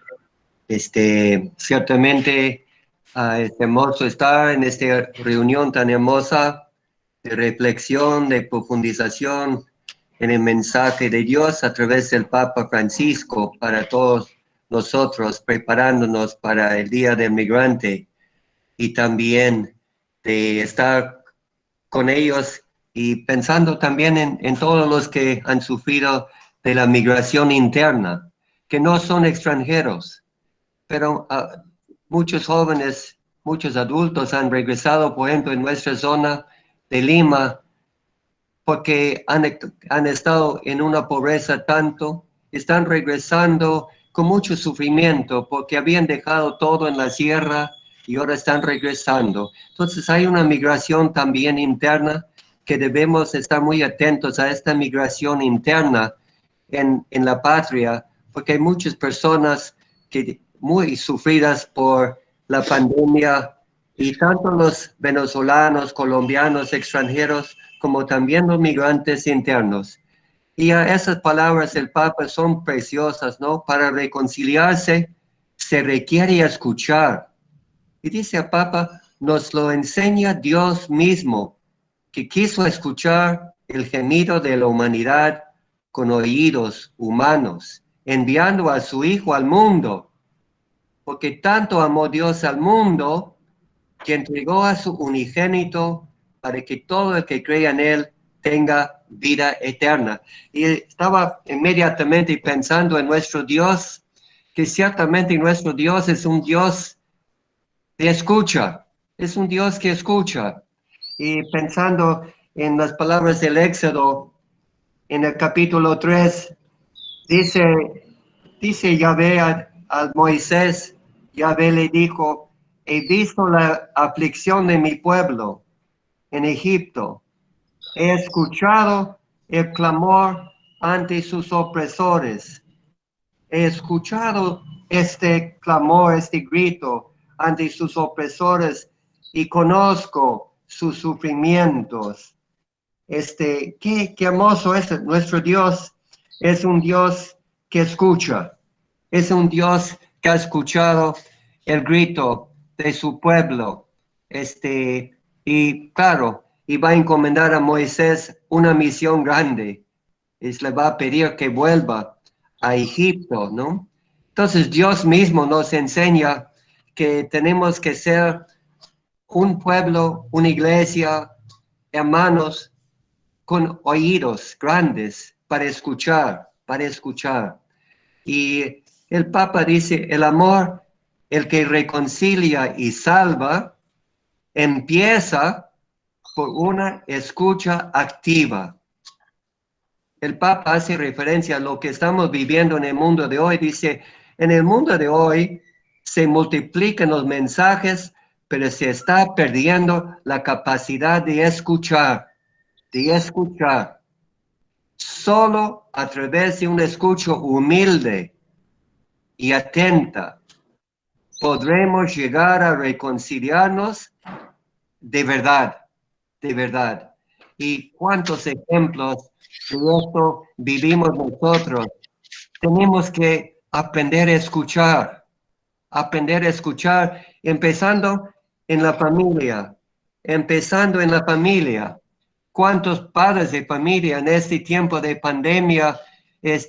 Ciertamente es hermoso estar en esta reunión tan hermosa de reflexión, de profundización en el mensaje de Dios a través del Papa Francisco para todos nosotros, preparándonos para el Día del Migrante, y también de estar con ellos y pensando también en todos los que han sufrido de la migración interna, que no son extranjeros, pero muchos jóvenes, muchos adultos han regresado, por ejemplo, en nuestra zona de Lima, porque han estado en una pobreza tanto, están regresando con mucho sufrimiento porque habían dejado todo en la sierra y ahora están regresando. Entonces hay una migración también interna que debemos estar muy atentos a esta migración interna en la patria, porque hay muchas personas que muy sufridas por la pandemia y tanto los venezolanos, colombianos, extranjeros, como también los migrantes internos. Y a esas palabras del Papa son preciosas, ¿no? Para reconciliarse se requiere escuchar. Y dice el Papa, nos lo enseña Dios mismo, que quiso escuchar el gemido de la humanidad con oídos humanos, enviando a su Hijo al mundo, porque tanto amó Dios al mundo, que entregó a su unigénito para que todo el que crea en él tenga vida eterna. Y estaba inmediatamente pensando en nuestro Dios, que ciertamente nuestro Dios es un Dios de escucha, es un Dios que escucha. Y pensando en las palabras del Éxodo, en el capítulo 3, dice Yahvé al Moisés, Yahvé le dijo, he visto la aflicción de mi pueblo en Egipto, he escuchado el clamor ante sus opresores, he escuchado este clamor, este grito ante sus opresores y conozco sus sufrimientos. Qué hermoso es nuestro Dios. Es un Dios que escucha. Es un Dios que ha escuchado el grito de su pueblo. Y claro, y va a encomendar a Moisés una misión grande. Le va a pedir que vuelva a Egipto, ¿no? Entonces Dios mismo nos enseña que tenemos que ser un pueblo, una iglesia, hermanos, con oídos grandes para escuchar, para escuchar. Y el Papa dice, el amor, el que reconcilia y salva, empieza por una escucha activa. El Papa hace referencia a lo que estamos viviendo en el mundo de hoy. Dice, en el mundo de hoy se multiplican los mensajes, pero se está perdiendo la capacidad de escuchar, de escuchar. Solo a través de un escucho humilde y atenta podremos llegar a reconciliarnos de verdad, de verdad. ¿Y cuántos ejemplos de esto vivimos nosotros? Tenemos que aprender a escuchar, empezando en la familia, empezando en la familia. ¿Cuántos padres de familia en este tiempo de pandemia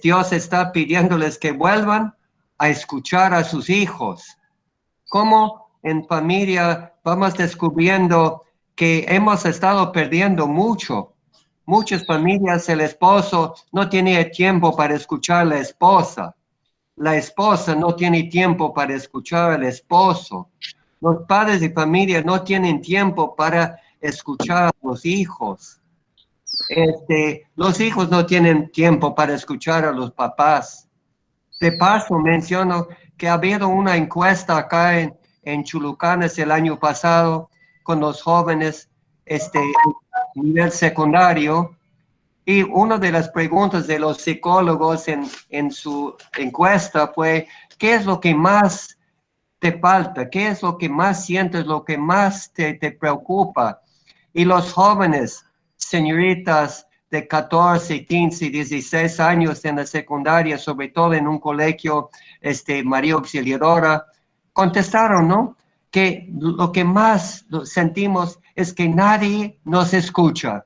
Dios está pidiéndoles que vuelvan a escuchar a sus hijos? ¿Cómo en familia vamos descubriendo que hemos estado perdiendo mucho? Muchas familias, el esposo no tiene tiempo para escuchar a la esposa no tiene tiempo para escuchar al esposo. Los padres de familia no tienen tiempo para escuchar a los hijos. Los hijos no tienen tiempo para escuchar a los papás. De paso, menciono que ha habido una encuesta acá en Chulucanes el año pasado con los jóvenes nivel secundario, y una de las preguntas de los psicólogos en su encuesta fue, ¿qué es lo que más te falta? ¿Qué es lo que más sientes, lo que más te preocupa? Y los jóvenes, señoritas de 14, 15, 16 años en la secundaria, sobre todo en un colegio María Auxiliadora, contestaron, ¿no? Que lo que más sentimos es que nadie nos escucha.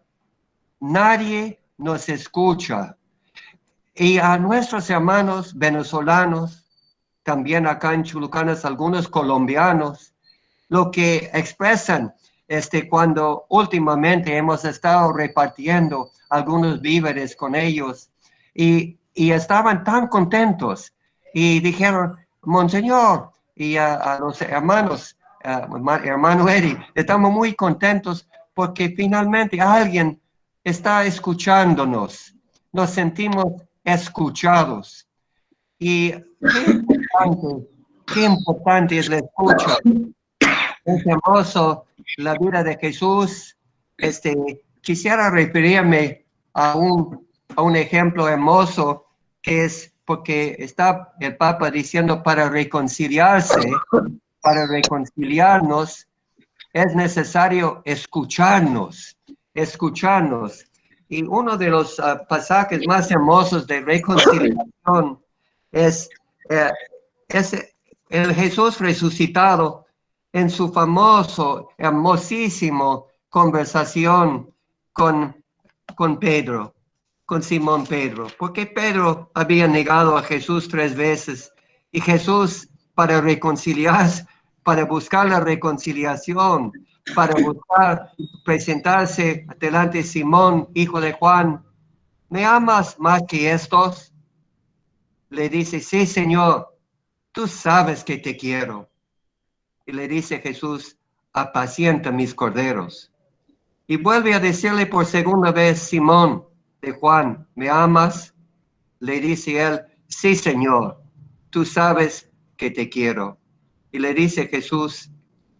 Nadie nos escucha. Y a nuestros hermanos venezolanos, también acá en Chulucanas, algunos colombianos, lo que expresan cuando últimamente hemos estado repartiendo algunos víveres con ellos y estaban tan contentos y dijeron, Monseñor, y a los hermanos, hermano Eri, estamos muy contentos porque finalmente alguien está escuchándonos. Nos sentimos escuchados. Y qué importante es la escucha. Es hermoso la vida de Jesús. Quisiera referirme a un ejemplo hermoso que es porque está el Papa diciendo para reconciliarse, para reconciliarnos, es necesario escucharnos. Y uno de los pasajes más hermosos de reconciliación es el Jesús resucitado en su famoso, hermosísimo conversación con Pedro, con Simón Pedro, porque Pedro había negado a Jesús 3 veces y Jesús para reconciliarse, para buscar la reconciliación, para buscar presentarse delante de Simón, hijo de Juan, ¿me amas más que estos? Le dice, sí, Señor, tú sabes que te quiero. Y le dice Jesús, apacienta mis corderos. Y vuelve a decirle por segunda vez, Simón de Juan, ¿me amas? Le dice él, sí, Señor, tú sabes que te quiero. Y le dice Jesús,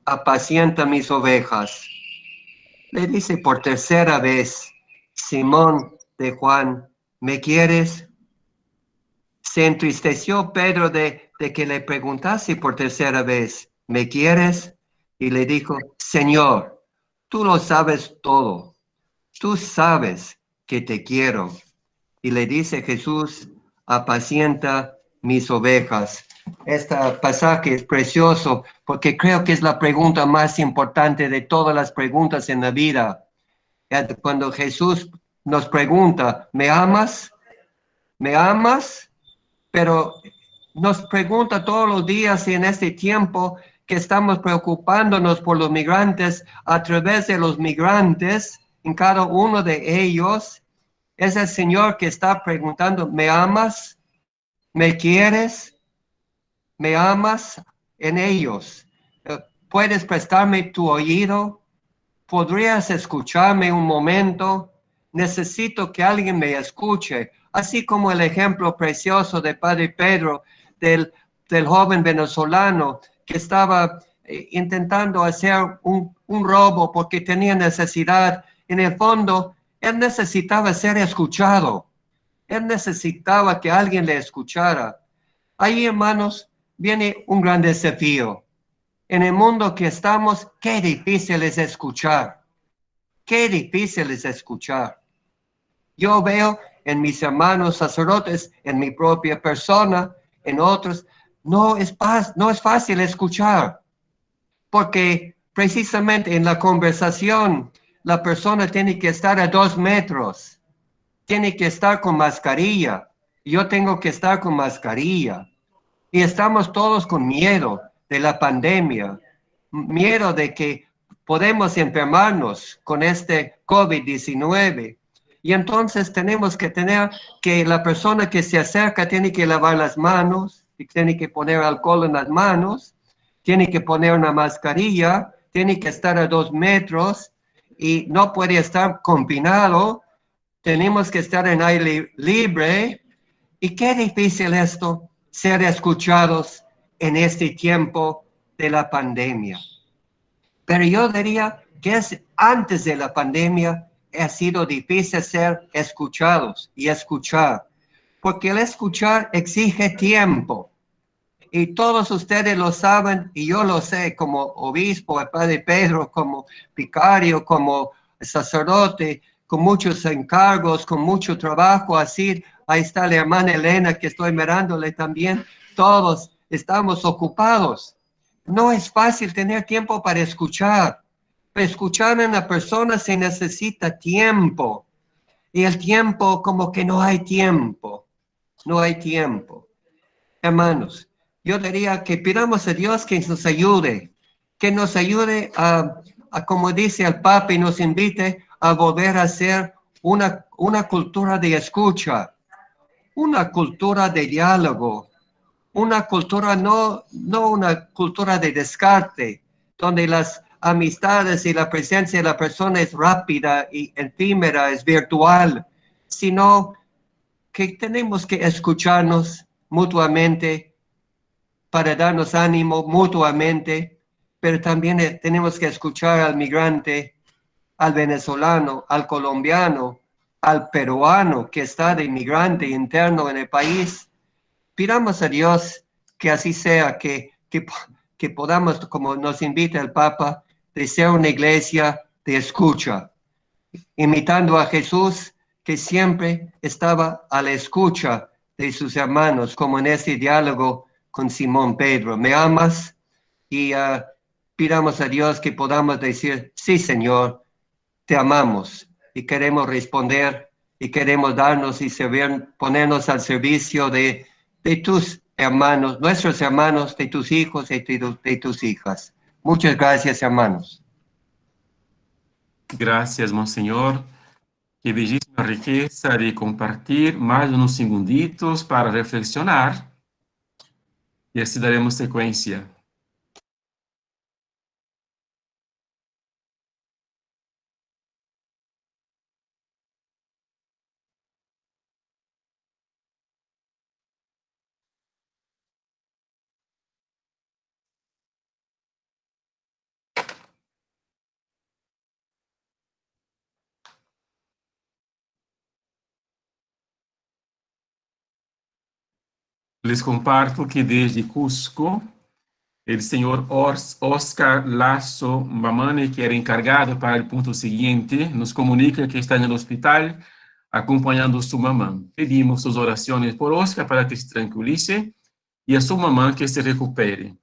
apacienta mis ovejas. Le dice por tercera vez, Simón de Juan, ¿me quieres? Se entristeció Pedro de que le preguntase por tercera vez, ¿me quieres? Y le dijo, Señor, tú lo sabes todo. Tú sabes que te quiero. Y le dice Jesús, apacienta mis ovejas. Este pasaje es precioso porque creo que es la pregunta más importante de todas las preguntas en la vida. Cuando Jesús nos pregunta, ¿me amas? ¿Me amas? Pero nos pregunta todos los días y en este tiempo que estamos preocupándonos por los migrantes, a través de los migrantes, en cada uno de ellos, es el Señor que está preguntando, ¿me amas? ¿Me quieres? ¿Me amas? En ellos. ¿Puedes prestarme tu oído? ¿Podrías escucharme un momento? Necesito que alguien me escuche. Así como el ejemplo precioso de Padre Pedro, del joven venezolano que estaba intentando hacer un robo porque tenía necesidad. En el fondo, él necesitaba ser escuchado. Él necesitaba que alguien le escuchara. Ahí, hermanos, viene un gran desafío. En el mundo que estamos, qué difícil es escuchar. Qué difícil es escuchar. Yo veo en mis hermanos sacerdotes, en mi propia persona, en otros, no es fácil escuchar. Porque precisamente en la conversación, la persona tiene que estar a 2 metros. Tiene que estar con mascarilla. Yo tengo que estar con mascarilla. Y estamos todos con miedo de la pandemia. Miedo de que podemos enfermarnos con este COVID-19. Y entonces tenemos que tener que la persona que se acerca tiene que lavar las manos, tiene que poner alcohol en las manos, tiene que poner una mascarilla, tiene que estar a 2 metros y no puede estar confinado. Tenemos que estar en aire libre. Y qué difícil esto, ser escuchados en este tiempo de la pandemia. Pero yo diría que antes de la pandemia ha sido difícil ser escuchados y escuchar, porque el escuchar exige tiempo. Y todos ustedes lo saben, y yo lo sé como obispo, el Padre Pedro, como vicario, como sacerdote, con muchos encargos, con mucho trabajo, así. Ahí está la hermana Elena, que estoy mirándole también. Todos estamos ocupados. No es fácil tener tiempo para escuchar. Para escuchar a una persona se necesita tiempo. Y el tiempo, como que no hay tiempo. No hay tiempo. Hermanos, yo diría que pidamos a Dios que nos ayude a como dice el Papa, y nos invite a volver a ser una cultura de escucha, una cultura de diálogo, una cultura, no una cultura de descarte, donde las amistades y la presencia de la persona es rápida y efímera, es virtual, sino que tenemos que escucharnos mutuamente para darnos ánimo mutuamente, pero también tenemos que escuchar al migrante, al venezolano, al colombiano, al peruano que está de inmigrante interno en el país. Pidamos a Dios que así sea, que podamos, como nos invita el Papa, de ser una iglesia de escucha, imitando a Jesús, que siempre estaba a la escucha de sus hermanos, como en este diálogo con Simón Pedro. ¿Me amas? Y pidamos a Dios que podamos decir, sí, Señor, te amamos y queremos responder y queremos darnos y servir, ponernos al servicio de tus hermanos, nuestros hermanos, de tus hijos y de tus hijas. Muchas gracias, hermanos.
Gracias, Monseñor. Qué bellísima riqueza de compartir más de unos segunditos para reflexionar y así daremos secuencia. Les comparto que desde Cusco, el señor Oscar Lasso Mamani, que era encargado para el punto siguiente, nos comunica que está en el hospital acompañando a su mamá. Pedimos sus oraciones por Oscar para que se tranquilice y a su mamá que se recupere.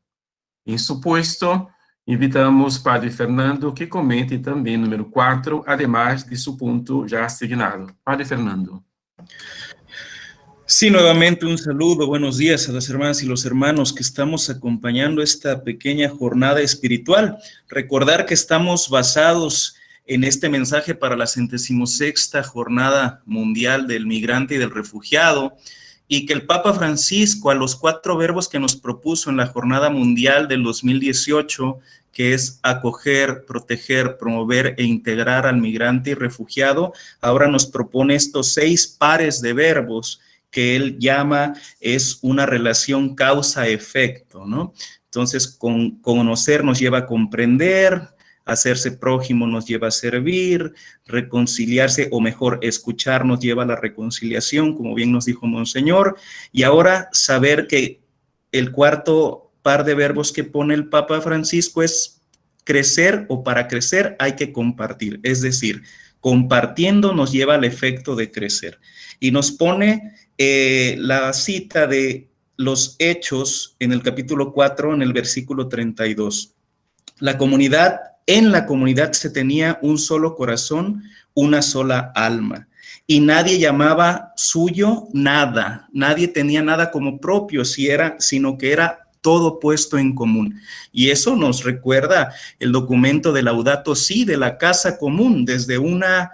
En su puesto, invitamos al Padre Fernando que comente también número 4, además de su punto ya asignado. Padre Fernando.
Sí, nuevamente un saludo, buenos días a las hermanas y los hermanos que estamos acompañando esta pequeña jornada espiritual. Recordar que estamos basados en este mensaje para la 76ª Jornada Mundial del Migrante y del Refugiado, y que el Papa Francisco, a los 4 verbos que nos propuso en la Jornada Mundial del 2018, que es acoger, proteger, promover e integrar al migrante y refugiado, ahora nos propone estos 6 pares de verbos que él llama es una relación causa-efecto, ¿no? Entonces, conocer nos lleva a comprender, hacerse prójimo nos lleva a servir, reconciliarse, o mejor, escuchar nos lleva a la reconciliación, como bien nos dijo Monseñor, y ahora saber que el 4 par de verbos que pone el Papa Francisco es crecer, o para crecer hay que compartir, es decir, compartiendo nos lleva al efecto de crecer. Y nos pone la cita de los Hechos en el capítulo 4, en el versículo 32. En la comunidad se tenía un solo corazón, una sola alma, y nadie llamaba suyo nada, nadie tenía nada como propio, sino que era todo puesto en común. Y eso nos recuerda el documento de Laudato Si, de la casa común, desde una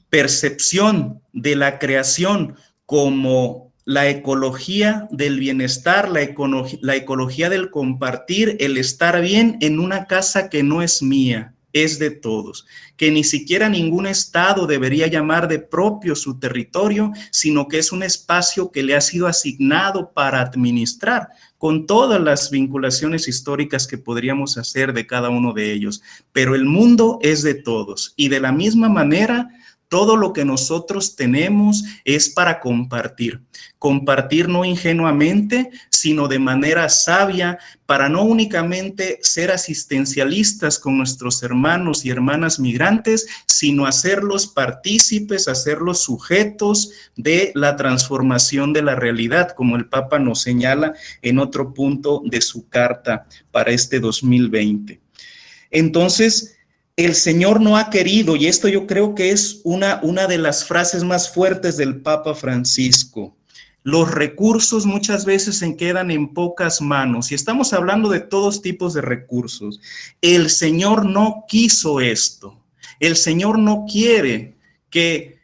percepción de la creación como la ecología del bienestar, la ecología del compartir, el estar bien en una casa que no es mía, es de todos, que ni siquiera ningún estado debería llamar de propio su territorio, sino que es un espacio que le ha sido asignado para administrar, con todas las vinculaciones históricas que podríamos hacer de cada uno de ellos. Pero el mundo es de todos, y de la misma manera, todo lo que nosotros tenemos es para compartir. Compartir no ingenuamente, sino de manera sabia, para no únicamente ser asistencialistas con nuestros hermanos y hermanas migrantes, sino hacerlos partícipes, hacerlos sujetos de la transformación de la realidad, como el Papa nos señala en otro punto de su carta para este 2020. Entonces, el Señor no ha querido, y esto yo creo que es una de las frases más fuertes del Papa Francisco. Los recursos muchas veces se quedan en pocas manos, y estamos hablando de todos tipos de recursos. El Señor no quiso esto. El Señor no quiere que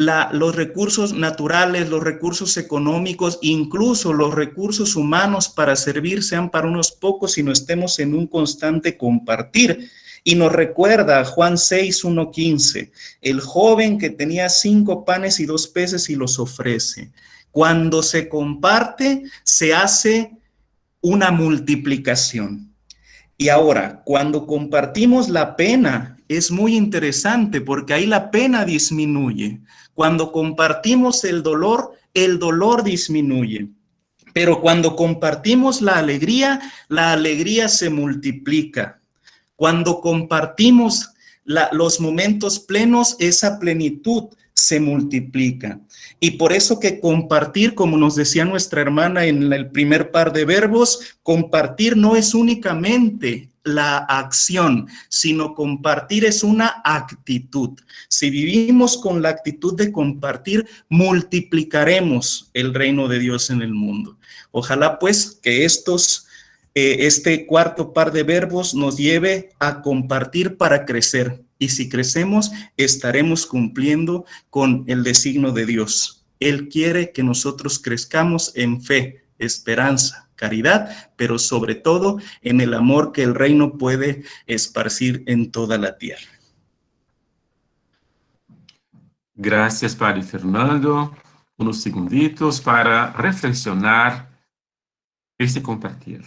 los recursos naturales, los recursos económicos, incluso los recursos humanos para servir sean para unos pocos y no estemos en un constante compartir. Y nos recuerda Juan 6, 1-15, el joven que tenía 5 panes y 2 peces y los ofrece. Cuando se comparte, se hace una multiplicación. Y ahora, cuando compartimos la pena, es muy interesante porque ahí la pena disminuye. Cuando compartimos el dolor disminuye. Pero cuando compartimos la alegría se multiplica. Cuando compartimos los momentos plenos, esa plenitud se multiplica. Y por eso que compartir, como nos decía nuestra hermana en el primer par de verbos, compartir no es únicamente la acción, sino compartir es una actitud. Si vivimos con la actitud de compartir, multiplicaremos el reino de Dios en el mundo. Ojalá pues que este cuarto par de verbos nos lleve a compartir para crecer. Y si crecemos, estaremos cumpliendo con el designio de Dios. Él quiere que nosotros crezcamos en fe, esperanza, caridad, pero sobre todo en el amor que el reino puede esparcir en toda la tierra.
Gracias, Padre Fernando. Unos segunditos para reflexionar este compartir.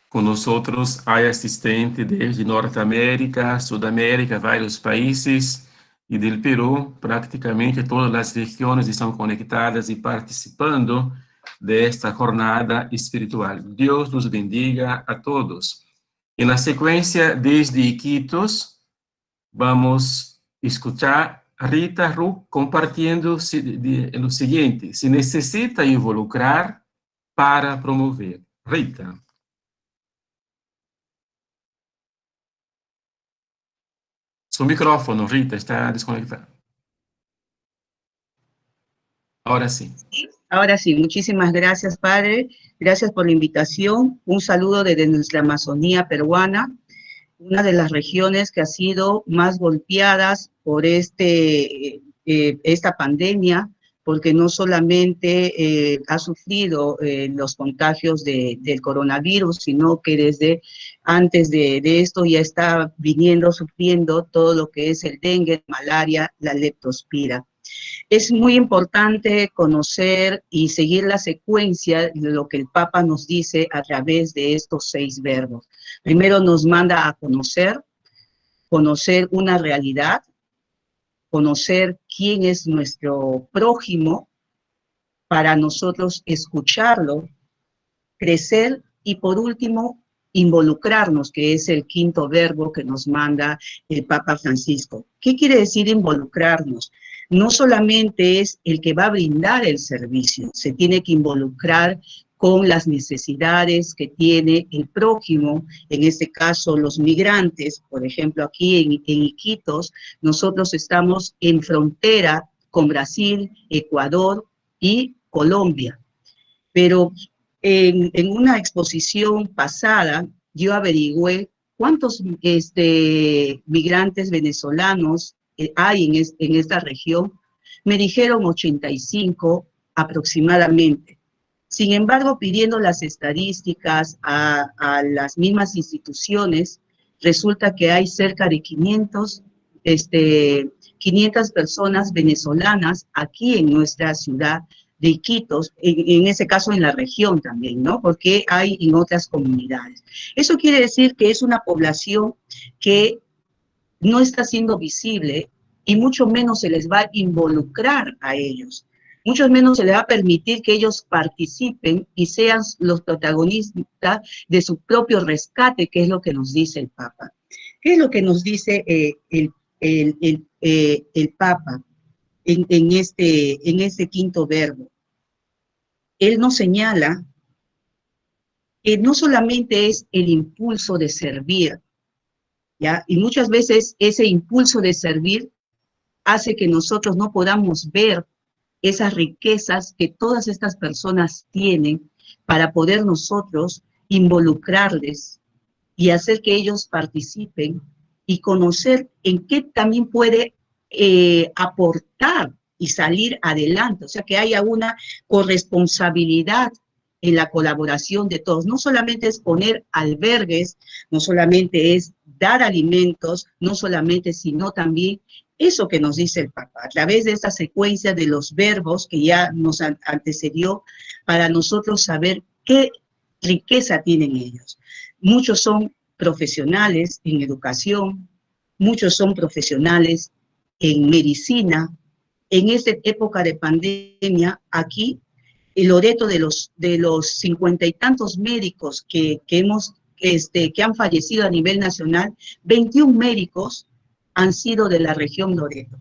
Con nosotros hay asistentes desde Norteamérica, Sudamérica, varios países, y del Perú, prácticamente todas las regiones están conectadas y participando de esta jornada espiritual. Dios los bendiga a todos. En la secuencia desde Iquitos, vamos a escuchar a Rita Ru compartiendo lo siguiente: se necesita involucrar para promover. Rita. Su micrófono, Rita, está desconectado. Ahora sí.
Ahora sí, muchísimas gracias, Padre. Gracias por la invitación. Un saludo desde nuestra Amazonía peruana, una de las regiones que ha sido más golpeadas por esta pandemia, porque no solamente ha sufrido los contagios del coronavirus, sino que desde antes de esto ya está sufriendo todo lo que es el dengue, malaria, la leptospira. Es muy importante conocer y seguir la secuencia de lo que el Papa nos dice a través de estos 6 verbos. Primero nos manda a conocer una realidad, conocer quién es nuestro prójimo, para nosotros escucharlo, crecer y por último involucrarnos, que es el 5º verbo que nos manda el Papa Francisco. ¿Qué quiere decir involucrarnos? No solamente es el que va a brindar el servicio, se tiene que involucrar con las necesidades que tiene el prójimo, en este caso los migrantes. Por ejemplo, aquí en Iquitos, nosotros estamos en frontera con Brasil, Ecuador y Colombia. Pero en una exposición pasada, yo averigüé cuántos migrantes venezolanos hay en esta región. Me dijeron 85 aproximadamente. Sin embargo, pidiendo las estadísticas a las mismas instituciones, resulta que hay cerca de 500 personas venezolanas aquí en nuestra ciudad de Iquitos, en ese caso en la región también, ¿no? Porque hay en otras comunidades. Eso quiere decir que es una población que no está siendo visible y mucho menos se les va a involucrar a ellos. Mucho menos se les va a permitir que ellos participen y sean los protagonistas de su propio rescate, que es lo que nos dice el Papa. ¿Qué es lo que nos dice el Papa en este quinto verbo? Él nos señala que no solamente es el impulso de servir, ¿ya? Y muchas veces ese impulso de servir hace que nosotros no podamos ver esas riquezas que todas estas personas tienen para poder nosotros involucrarles y hacer que ellos participen y conocer en qué también puede aportar y salir adelante. O sea, que haya una corresponsabilidad en la colaboración de todos. No solamente es poner albergues, no solamente es dar alimentos, no solamente, sino también eso que nos dice el Papa, a través de esta secuencia de los verbos que ya nos antecedió, para nosotros saber qué riqueza tienen ellos. Muchos son profesionales en educación, muchos son profesionales en medicina. En esta época de pandemia, aquí, el Loreto de los 50 y tantos médicos que han fallecido a nivel nacional, 21 médicos han sido de la región Loreto.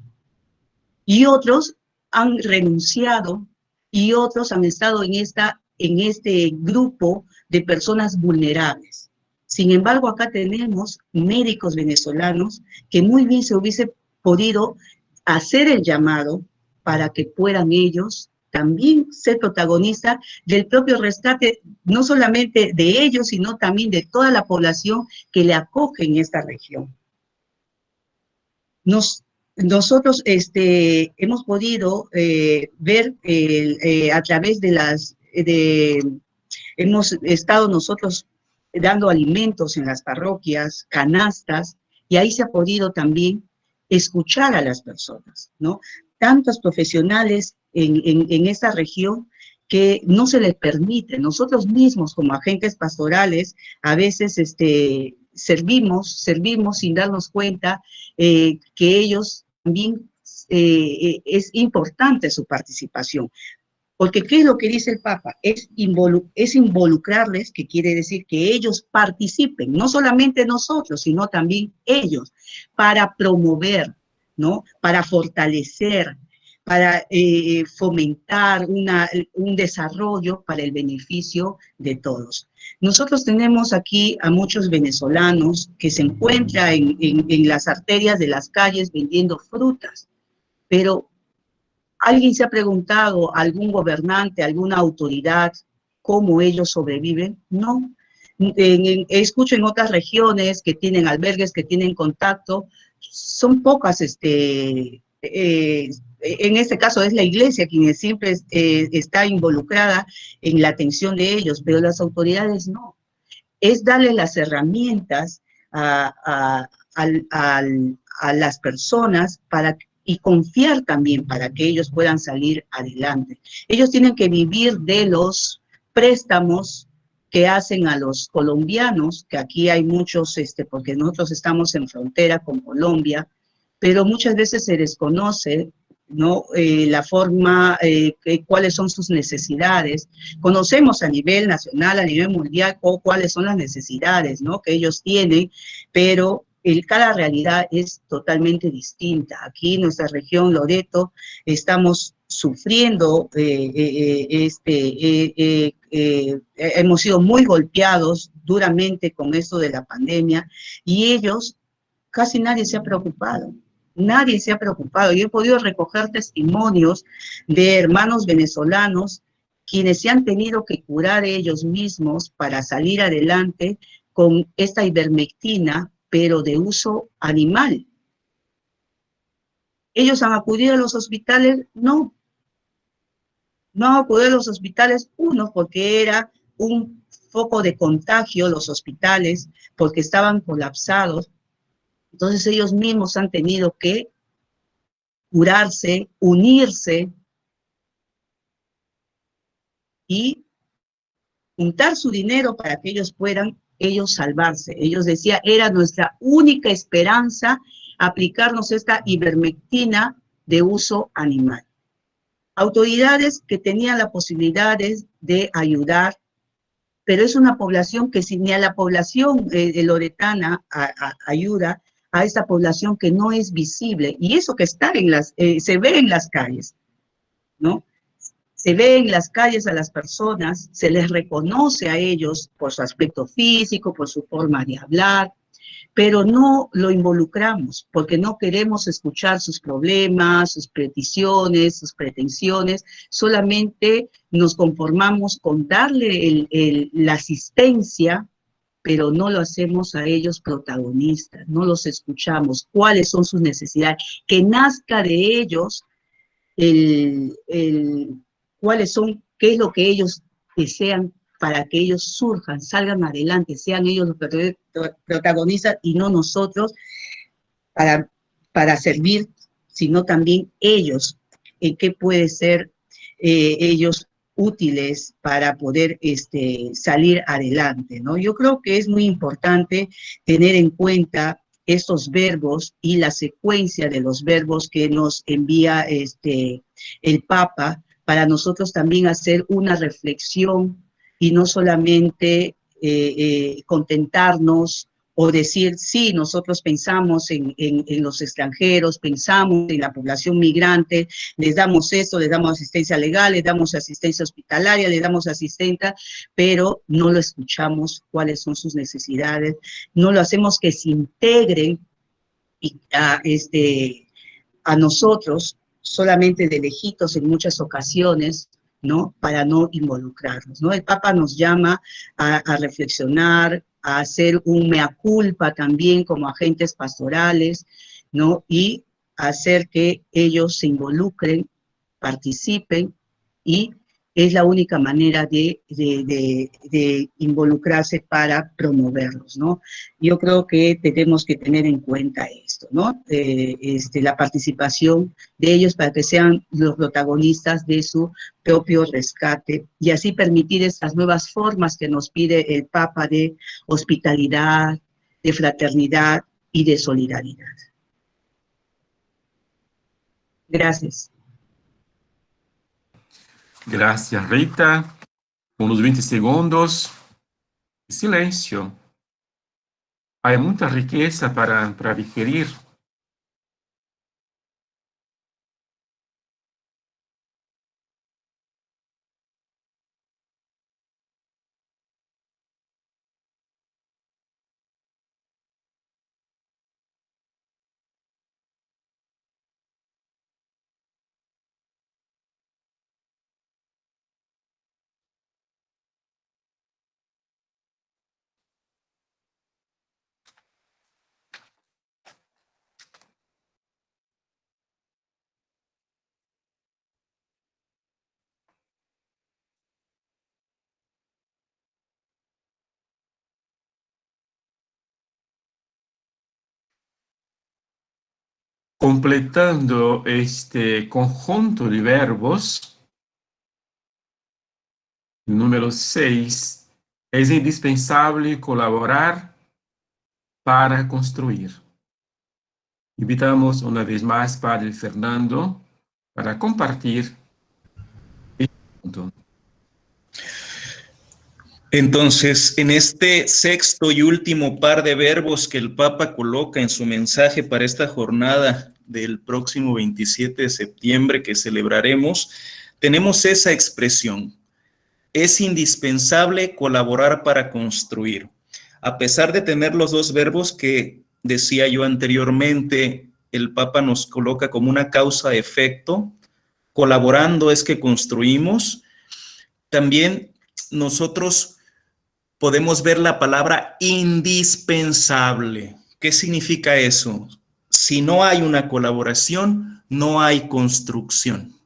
Y otros han renunciado y otros han estado en este grupo de personas vulnerables. Sin embargo, acá tenemos médicos venezolanos que muy bien se hubiese podido hacer el llamado para que puedan ellos también ser protagonistas del propio rescate, no solamente de ellos, sino también de toda la población que le acoge en esta región. Nosotros hemos podido ver a través hemos estado nosotros dando alimentos en las parroquias, canastas, y ahí se ha podido también escuchar a las personas, ¿no? Tantos profesionales en esta región que no se les permite. Nosotros mismos como agentes pastorales a veces servimos sin darnos cuenta que ellos también es importante su participación. Porque ¿qué es lo que dice el Papa? Es involucrarles, que quiere decir que ellos participen, no solamente nosotros, sino también ellos, para promover, ¿no? Para fortalecer, para fomentar un desarrollo para el beneficio de todos. Nosotros tenemos aquí a muchos venezolanos que se encuentran en las arterias de las calles vendiendo frutas, pero ¿alguien se ha preguntado, algún gobernante, alguna autoridad, cómo ellos sobreviven? No. Escucho en otras regiones que tienen albergues, que tienen contacto, son pocas, en este caso es la iglesia quien siempre está involucrada en la atención de ellos, pero las autoridades no. Es darle las herramientas a las personas y confiar también para que ellos puedan salir adelante. Ellos tienen que vivir de los préstamos que hacen a los colombianos, que aquí hay muchos, porque nosotros estamos en frontera con Colombia, pero muchas veces se desconoce, ¿no? La forma, cuáles son sus necesidades. Conocemos a nivel nacional, a nivel mundial, cuáles son las necesidades, ¿no? Que ellos tienen, pero cada realidad es totalmente distinta. Aquí en nuestra región, Loreto, estamos sufriendo, hemos sido muy golpeados duramente con esto de la pandemia, y ellos, casi nadie se ha preocupado. Nadie se ha preocupado. Yo he podido recoger testimonios de hermanos venezolanos quienes se han tenido que curar ellos mismos para salir adelante con esta ivermectina, pero de uso animal. ¿Ellos han acudido a los hospitales? No. No han acudido a los hospitales, uno, porque era un foco de contagio, los hospitales, porque estaban colapsados. Entonces ellos mismos han tenido que curarse, unirse y juntar su dinero para que ellos puedan salvarse. Ellos decían, era nuestra única esperanza aplicarnos esta ivermectina de uso animal. Autoridades que tenían la posibilidad de ayudar, pero es una población que si ni a la población loretana ayuda, a esta población que no es visible, y eso que está se ve en las calles, ¿no? Se ve en las calles a las personas, se les reconoce a ellos por su aspecto físico, por su forma de hablar, pero no lo involucramos porque no queremos escuchar sus problemas, sus peticiones, sus pretensiones, solamente nos conformamos con darle la asistencia, pero no lo hacemos a ellos protagonistas, no los escuchamos, cuáles son sus necesidades, que nazca de ellos cuáles son, qué es lo que ellos desean para que ellos surjan, salgan adelante, sean ellos los protagonistas y no nosotros para servir, sino también ellos, en qué puede ser ellos útiles para poder salir adelante, ¿no? Yo creo que es muy importante tener en cuenta estos verbos y la secuencia de los verbos que nos envía el Papa, para nosotros también hacer una reflexión y no solamente contentarnos o decir, sí, nosotros pensamos en los extranjeros, pensamos en la población migrante, les damos esto, les damos asistencia legal, les damos asistencia hospitalaria, les damos asistencia, pero no lo escuchamos cuáles son sus necesidades, no lo hacemos que se integren a nosotros, solamente de lejitos en muchas ocasiones, ¿no? Para no involucrarnos, ¿no? El Papa nos llama a reflexionar, a hacer un mea culpa también como agentes pastorales, ¿no? Y hacer que ellos se involucren, participen, y es la única manera de involucrarse para promoverlos, ¿no? Yo creo que tenemos que tener en cuenta esto, ¿no? La participación de ellos para que sean los protagonistas de su propio rescate y así permitir estas nuevas formas que nos pide el Papa de hospitalidad, de fraternidad y de solidaridad. Gracias.
Gracias, Rita. Unos 20 segundos de silencio. Hay mucha riqueza para digerir. Completando este conjunto de verbos, número 6, es indispensable colaborar para construir. Invitamos una vez más Padre Fernando para compartir este punto.
Entonces, en este sexto y último par de verbos que el Papa coloca en su mensaje para esta jornada del próximo 27 de septiembre que celebraremos, tenemos esa expresión: es indispensable colaborar para construir. A pesar de tener los dos verbos que decía yo anteriormente, el Papa nos coloca como una causa-efecto, colaborando es que construimos. También nosotros podemos ver la palabra indispensable. ¿Qué significa eso? Si no hay una colaboración, no hay construcción.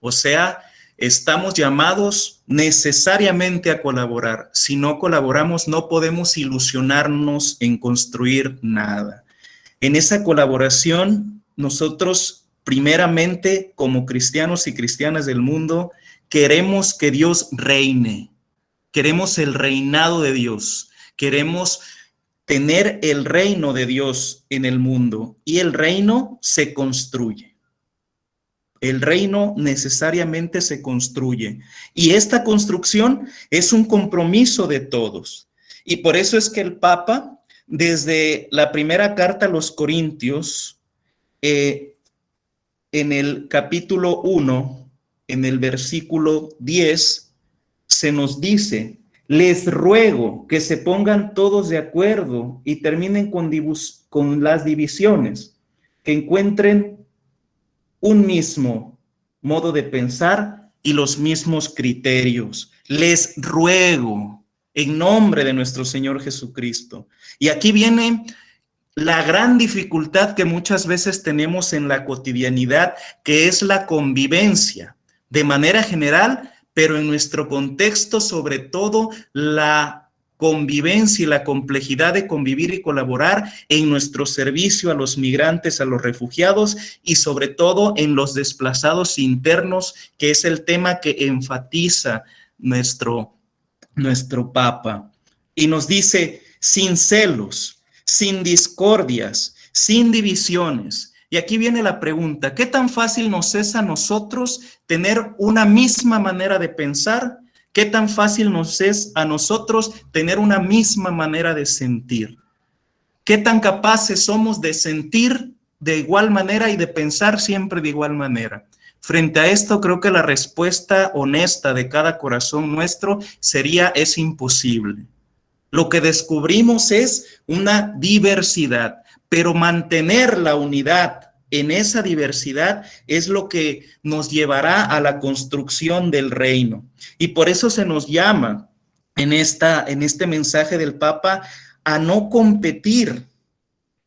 O sea, estamos llamados necesariamente a colaborar. Si no colaboramos, no podemos ilusionarnos en construir nada. En esa colaboración, nosotros primeramente, como cristianos y cristianas del mundo, queremos que Dios reine, queremos el reinado de Dios, queremos tener el reino de Dios en el mundo, y el reino se construye. El reino necesariamente se construye, y esta construcción es un compromiso de todos. Y por eso es que el Papa, desde la primera carta a los Corintios, en el capítulo 1, en el versículo 10, se nos dice: les ruego que se pongan todos de acuerdo y terminen con las divisiones, que encuentren un mismo modo de pensar y los mismos criterios. Les ruego en nombre de nuestro Señor Jesucristo. Y aquí viene la gran dificultad que muchas veces tenemos en la cotidianidad, que es la convivencia, de manera general, pero en nuestro contexto, sobre todo, la convivencia y la complejidad de convivir y colaborar en nuestro servicio a los migrantes, a los refugiados y sobre todo en los desplazados internos, que es el tema que enfatiza nuestro Papa. Y nos dice: sin celos, sin discordias, sin divisiones. Y aquí viene la pregunta: ¿qué tan fácil nos es a nosotros tener una misma manera de pensar? ¿Qué tan fácil nos es a nosotros tener una misma manera de sentir? ¿Qué tan capaces somos de sentir de igual manera y de pensar siempre de igual manera? Frente a esto, creo que la respuesta honesta de cada corazón nuestro sería: es imposible. Lo que descubrimos es una diversidad, pero mantener la unidad en esa diversidad es lo que nos llevará a la construcción del reino. Y por eso se nos llama en este mensaje del Papa a no competir.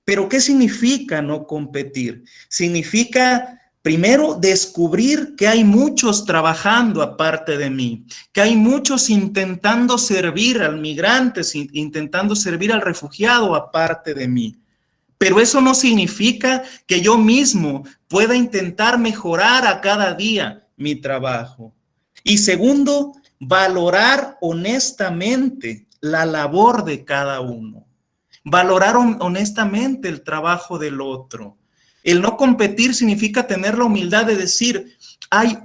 ¿Pero qué significa no competir? Significa, primero, descubrir que hay muchos trabajando aparte de mí, que hay muchos intentando servir al migrante, intentando servir al refugiado aparte de mí. Pero eso no significa que yo mismo pueda intentar mejorar a cada día mi trabajo. Y segundo, valorar honestamente la labor de cada uno. Valorar honestamente el trabajo del otro. El no competir significa tener la humildad de decir: hay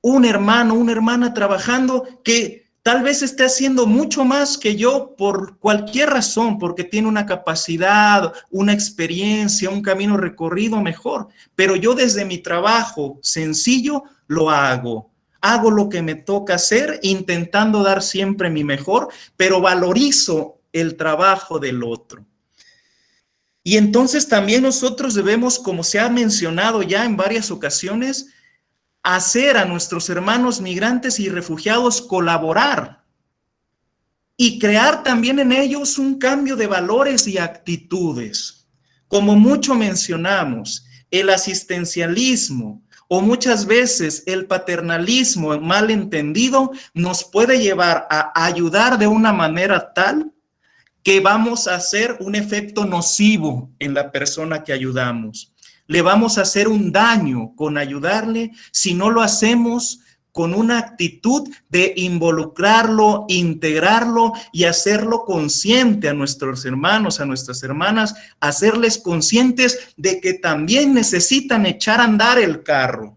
un hermano, una hermana trabajando que tal vez esté haciendo mucho más que yo por cualquier razón, porque tiene una capacidad, una experiencia, un camino recorrido mejor. Pero yo desde mi trabajo sencillo lo hago. Hago lo que me toca hacer, intentando dar siempre mi mejor, pero valorizo el trabajo del otro. Y entonces también nosotros debemos, como se ha mencionado ya en varias ocasiones, hacer a nuestros hermanos migrantes y refugiados colaborar y crear también en ellos un cambio de valores y actitudes. Como mucho mencionamos, el asistencialismo o muchas veces el paternalismo mal entendido nos puede llevar a ayudar de una manera tal que vamos a hacer un efecto nocivo en la persona que ayudamos. Le vamos a hacer un daño con ayudarle si no lo hacemos con una actitud de involucrarlo, integrarlo y hacerlo consciente a nuestros hermanos, a nuestras hermanas, hacerles conscientes de que también necesitan echar a andar el carro,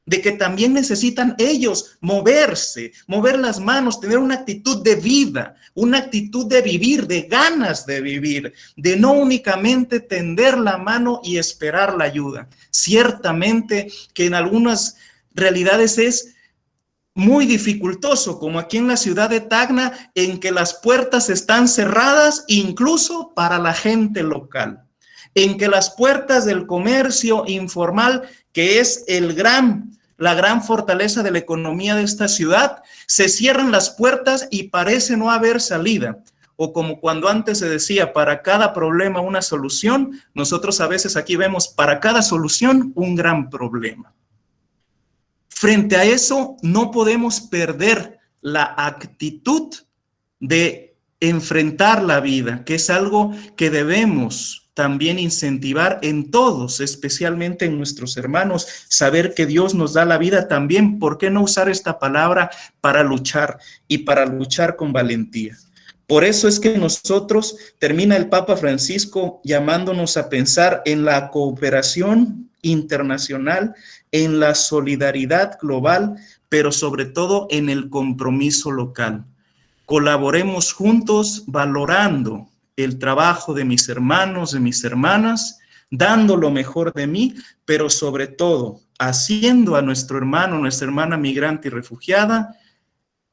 de que también necesitan ellos moverse, mover las manos, tener una actitud de vida, una actitud de vivir, de ganas de vivir, de no únicamente tender la mano y esperar la ayuda. Ciertamente que en algunas realidades es muy dificultoso, como aquí en la ciudad de Tacna, en que las puertas están cerradas incluso para la gente local, en que las puertas del comercio informal, que es la gran fortaleza de la economía de esta ciudad, se cierran las puertas y parece no haber salida. O como cuando antes se decía, para cada problema una solución, nosotros a veces aquí vemos para cada solución un gran problema. Frente a eso, no podemos perder la actitud de enfrentar la vida, que es algo que debemos también incentivar en todos, especialmente en nuestros hermanos, saber que Dios nos da la vida también. ¿Por qué no usar esta palabra para luchar y para luchar con valentía? Por eso es que nosotros, termina el Papa Francisco llamándonos a pensar en la cooperación internacional, en la solidaridad global, pero sobre todo en el compromiso local. Colaboremos juntos valorando el trabajo de mis hermanos, de mis hermanas, dando lo mejor de mí, pero sobre todo haciendo a nuestro hermano, nuestra hermana migrante y refugiada,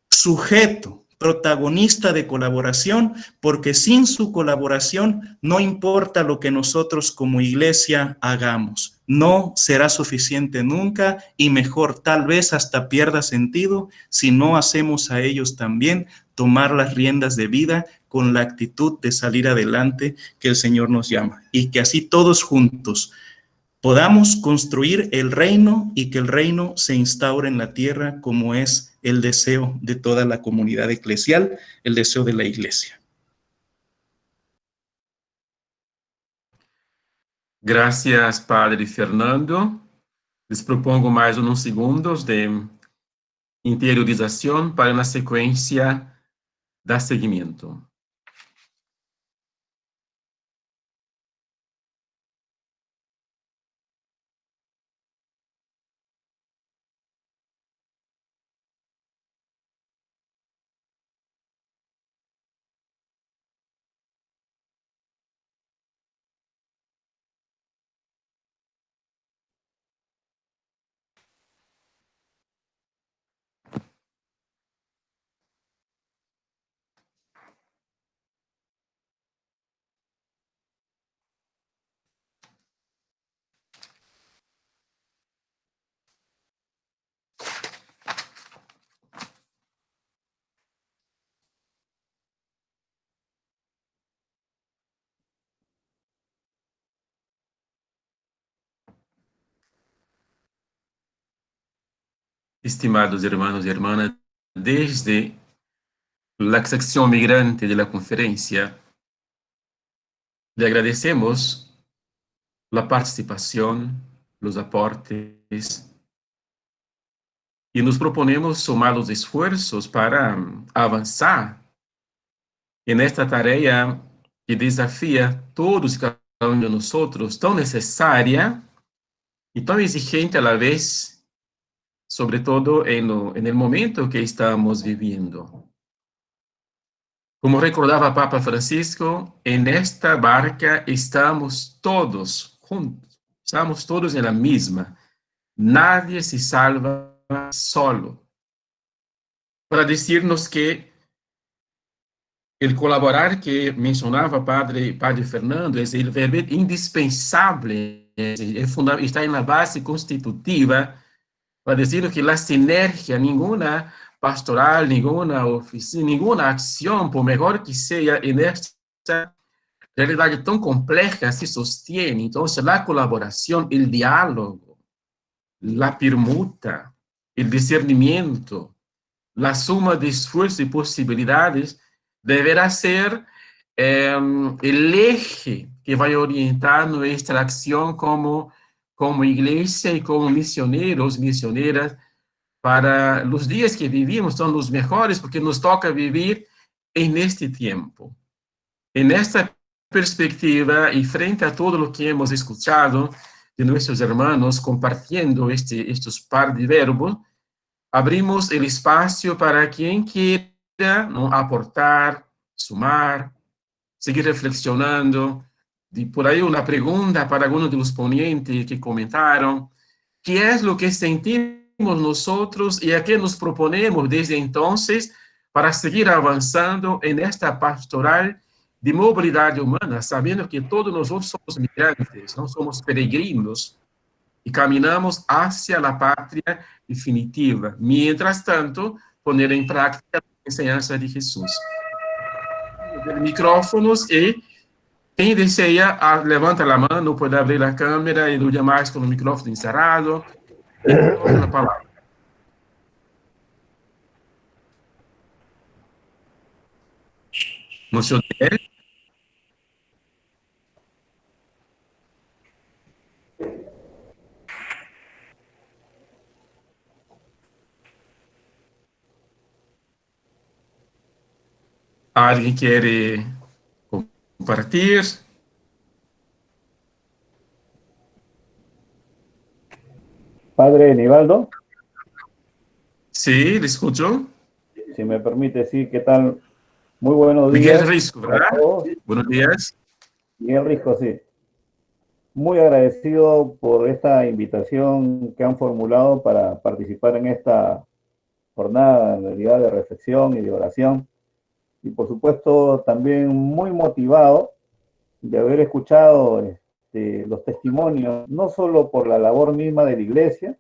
sujeto, protagonista de colaboración, porque sin su colaboración no importa lo que nosotros como iglesia hagamos, no será suficiente nunca y mejor tal vez hasta pierda sentido si no hacemos a ellos también tomar las riendas de vida con la actitud de salir adelante que el Señor nos llama, y que así todos juntos podamos construir el reino y que el reino se instaure en la tierra, como es el deseo de toda la comunidad eclesial, el deseo de la iglesia.
Gracias, Padre Fernando. Les propongo mais uns segundos de interiorização para na sequência dar seguimento. Estimados hermanos y hermanas, desde la sección migrante de la conferencia, le agradecemos la participación, los aportes, y nos proponemos sumar los esfuerzos para avanzar en esta tarea que desafía todos y cada uno de nosotros, tan necesaria y tan exigente a la vez, sobre todo en el momento que estamos viviendo. Como recordaba Papa Francisco, en esta barca estamos todos juntos, estamos todos en la misma. Nadie se salva solo. Para decirnos que el colaborar que mencionaba Padre Fernando es el verbo indispensable, está en la base constitutiva, para decirnos que la sinergia, ninguna pastoral, ninguna oficina, ninguna acción, por mejor que sea, en esta realidad tan compleja se sostiene. Entonces, la colaboración, el diálogo, la permuta, el discernimiento, la suma de esfuerzos y posibilidades deberá ser el eje que va a orientar nuestra acción como iglesia y como misioneros, misioneras, para los días que vivimos. Son los mejores porque nos toca vivir en este tiempo. En esta perspectiva y frente a todo lo que hemos escuchado de nuestros hermanos compartiendo estos par de verbos, abrimos el espacio para quien quiera, ¿no?, aportar, sumar, seguir reflexionando. Y por ahí una pregunta para algunos de los ponentes que comentaron: ¿qué es lo que sentimos nosotros y a qué nos proponemos desde entonces para seguir avanzando en esta pastoral de movilidad humana, sabiendo que todos nosotros somos migrantes, no somos peregrinos y caminamos hacia la patria definitiva? Mientras tanto, poner en práctica la enseñanza de Jesús. Micrófonos y quien desea levanta la mano, puede abrir la cámara y lo llamáis con el micrófono encerrado. Y la palabra. Monsieur Daniel. ¿Alguien quiere compartir?
Padre Nivaldo,
Sí, le escucho.
si me permite, sí, ¿qué tal? Muy buenos
Miguel
días
Risco,
a
¿verdad?
todos.
Buenos días.
Miguel Risco, sí. Muy agradecido por esta invitación que han formulado para participar en esta jornada, en realidad, de reflexión y de oración. Y por supuesto, también muy motivado de haber escuchado los testimonios, no solo por la labor misma de la iglesia,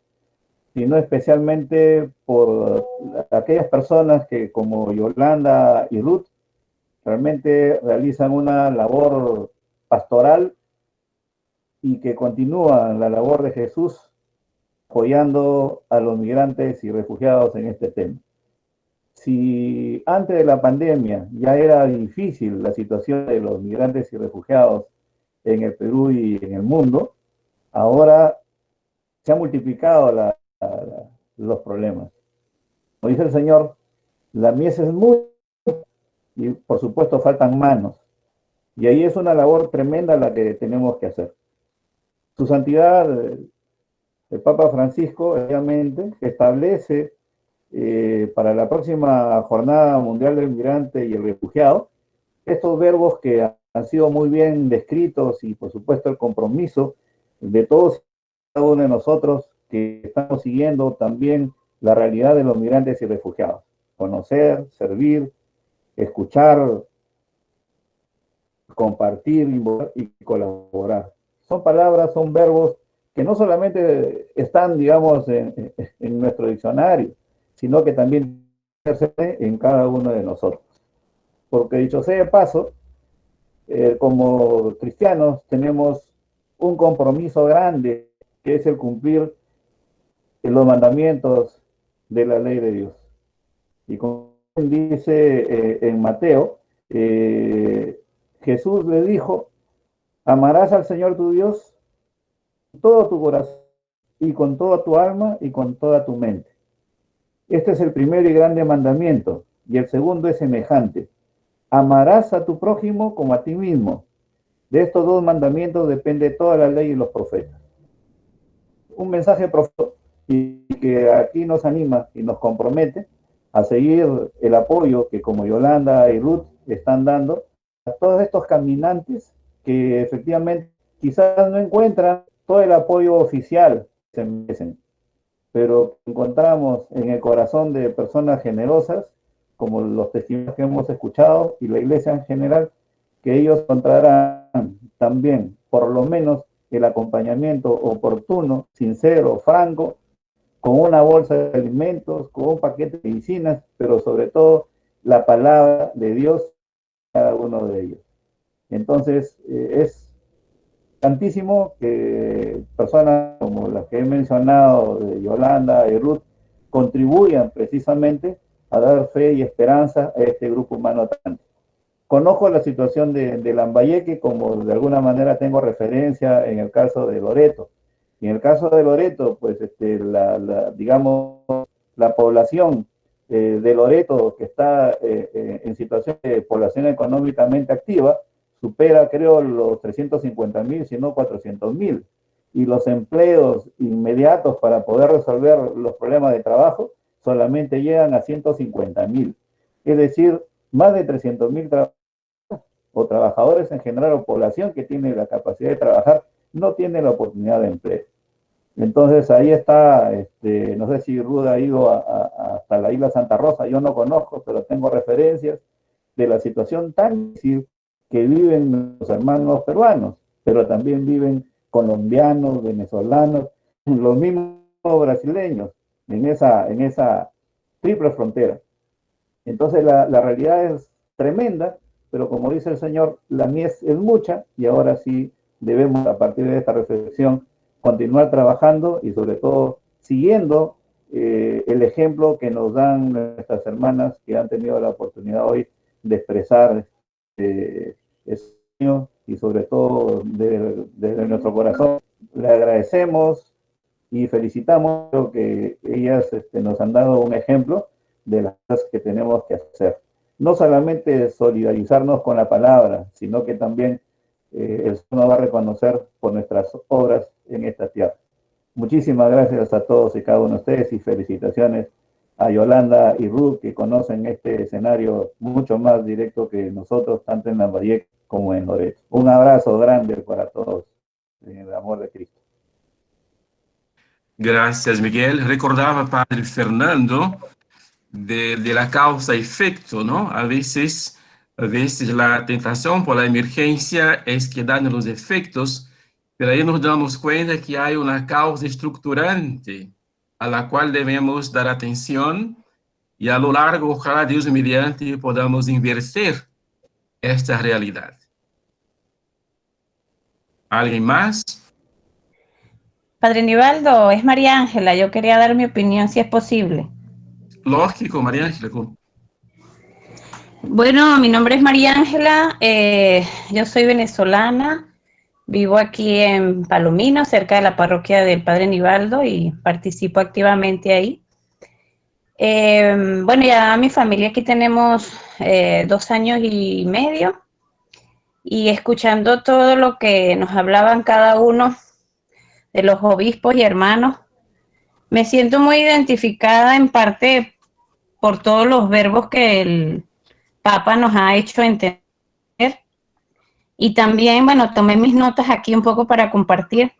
sino especialmente por aquellas personas que, como Yolanda y Ruth, realmente realizan una labor pastoral y que continúan la labor de Jesús apoyando a los migrantes y refugiados en este tema. Si antes de la pandemia ya era difícil la situación de los migrantes y refugiados en el Perú y en el mundo, ahora se han multiplicado los problemas. Como dice el Señor, la mies es muy y por supuesto faltan manos. Y ahí es una labor tremenda la que tenemos que hacer. Su Santidad, el Papa Francisco, obviamente, establece para la próxima Jornada Mundial del Migrante y el Refugiado estos verbos que han sido muy bien descritos y por supuesto el compromiso de todos y cada uno de nosotros que estamos siguiendo también la realidad de los migrantes y refugiados. Conocer, servir, escuchar, compartir y colaborar. Son palabras, son verbos que no solamente están, digamos, en nuestro diccionario, sino que también en cada uno de nosotros. Porque dicho sea de paso, como cristianos tenemos un compromiso grande, que es el cumplir los mandamientos de la ley de Dios. Y como dice en Mateo, Jesús le dijo, amarás al Señor tu Dios con todo tu corazón y con toda tu alma y con toda tu mente. Este es el primer y grande mandamiento, y el segundo es semejante. Amarás a tu prójimo como a ti mismo. De estos dos mandamientos depende toda la ley y los profetas. Un mensaje profundo y que aquí nos anima y nos compromete a seguir el apoyo que como Yolanda y Ruth están dando a todos estos caminantes que efectivamente quizás no encuentran todo el apoyo oficial que se merecen, pero encontramos en el corazón de personas generosas, como los testimonios que hemos escuchado y la iglesia en general, que ellos encontrarán también, por lo menos, el acompañamiento oportuno, sincero, franco, con una bolsa de alimentos, con un paquete de medicinas, pero sobre todo la palabra de Dios cada uno de ellos. Entonces, es tantísimo que personas como las que he mencionado, de Yolanda y Ruth, contribuyan precisamente a dar fe y esperanza a este grupo humano tanto. Conozco la situación de Lambayeque, como de alguna manera tengo referencia en el caso de Loreto. Y en el caso de Loreto, pues digamos, la población de Loreto que está en situación de población económicamente activa, supera, creo, los 350,000, si no 400,000. Y los empleos inmediatos para poder resolver los problemas de trabajo solamente llegan a 150,000. Es decir, más de 300,000 o trabajadores en general o población que tiene la capacidad de trabajar no tiene la oportunidad de empleo. Entonces ahí está, no sé si Ruda ha ido hasta la isla Santa Rosa, yo no conozco, pero tengo referencias de la situación tan difícil que viven los hermanos peruanos, pero también viven colombianos, venezolanos, los mismos brasileños en esa triple frontera. Entonces la realidad es tremenda, pero como dice el Señor, la mies es mucha y ahora sí debemos, a partir de esta reflexión, continuar trabajando y sobre todo siguiendo el ejemplo que nos dan nuestras hermanas que han tenido la oportunidad hoy de expresar eso y sobre todo desde nuestro corazón. Le agradecemos y felicitamos, creo que ellas nos han dado un ejemplo de las cosas que tenemos que hacer. no solamente solidarizarnos con la palabra, sino que también el Señor nos va a reconocer por nuestras obras en esta tierra. Muchísimas gracias a todos y cada uno de ustedes y felicitaciones a Yolanda y Ruth, que conocen este escenario mucho más directo que nosotros, tanto en Lambayeque como en Loreto. Un abrazo grande para todos, en el amor de Cristo.
Gracias, Miguel. Recordaba, Padre Fernando, de la causa-efecto, ¿no? A veces la tentación por la emergencia es que dan los efectos, pero ahí nos damos cuenta que hay una causa estructurante a la cual debemos dar atención y a lo largo, ojalá Dios mediante, podamos invertir esta realidad. ¿Alguien más?
Padre Nivaldo, es María Ángela. Yo quería dar mi opinión si es posible.
Lógico, María Ángela.
Bueno, mi nombre es María Ángela. Yo soy venezolana. Vivo aquí en Palomino, cerca de la parroquia del Padre Nivaldo, y participo activamente ahí. Bueno, ya mi familia aquí tenemos 2 años y medio, y escuchando todo lo que nos hablaban cada uno de los obispos y hermanos, me siento muy identificada en parte por todos los verbos que el Papa nos ha hecho entender. Y también, bueno, tomé mis notas aquí un poco para compartir.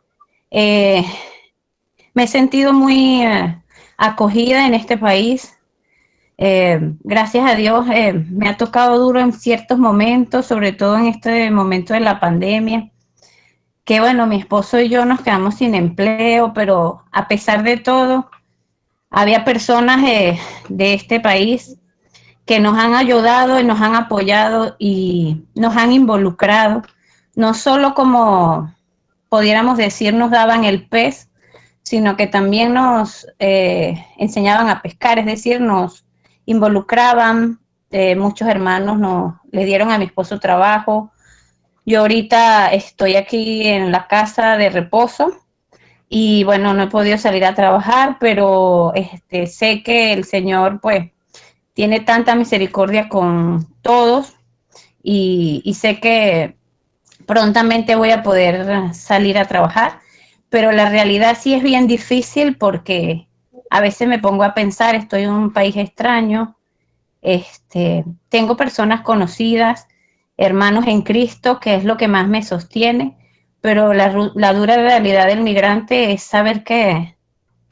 Me he sentido muy acogida en este país. Gracias a Dios, me ha tocado duro en ciertos momentos, sobre todo en este momento de la pandemia, que bueno, mi esposo y yo nos quedamos sin empleo, pero a pesar de todo, había personas de este país que nos han ayudado y nos han apoyado y nos han involucrado, no solo como pudiéramos decir nos daban el pez, sino que también nos enseñaban a pescar, es decir, nos involucraban. Muchos hermanos le dieron a mi esposo trabajo. Yo ahorita estoy aquí en la casa de reposo y bueno, no he podido salir a trabajar, pero sé que el Señor pues tiene tanta misericordia con todos y sé que prontamente voy a poder salir a trabajar, pero la realidad sí es bien difícil porque a veces me pongo a pensar, estoy en un país extraño, tengo personas conocidas, hermanos en Cristo, que es lo que más me sostiene, pero la dura realidad del migrante es saber que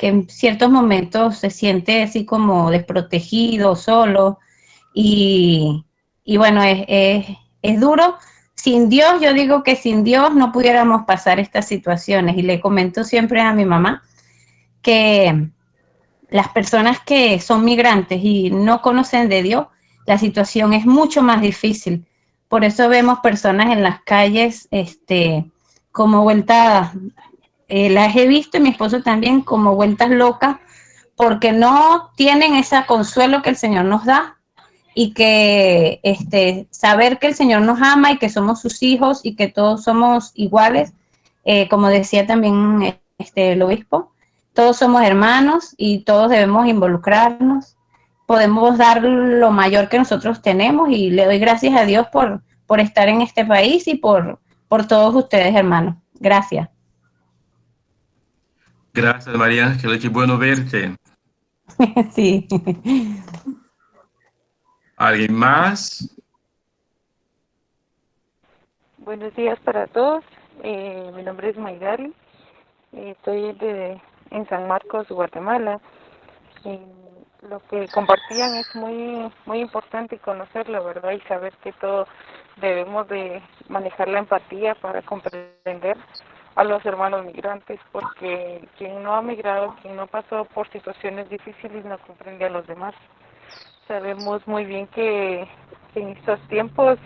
en ciertos momentos se siente así como desprotegido, solo, y, y bueno, es duro. Sin Dios, yo digo que sin Dios no pudiéramos pasar estas situaciones, y le comento siempre a mi mamá que las personas que son migrantes y no conocen de Dios, la situación es mucho más difícil. Por eso vemos personas en las calles como vueltas, las he visto y mi esposo también, como vueltas locas, porque no tienen ese consuelo que el Señor nos da, y que saber que el Señor nos ama y que somos sus hijos y que todos somos iguales, como decía también el obispo, todos somos hermanos y todos debemos involucrarnos. Podemos dar lo mayor que nosotros tenemos, y le doy gracias a Dios por estar en este país y por todos ustedes, hermanos. Gracias.
Gracias, María Ángela, qué bueno verte.
Sí.
¿Alguien más?
Buenos días para todos. Mi nombre es Maidali. Estoy en San Marcos, Guatemala. Lo que compartían es muy importante conocerlo, ¿verdad? Y saber que todos debemos de manejar la empatía para comprender a los hermanos migrantes, porque quien no ha migrado, quien no pasó por situaciones difíciles, no comprende a los demás. Sabemos muy bien que en estos tiempos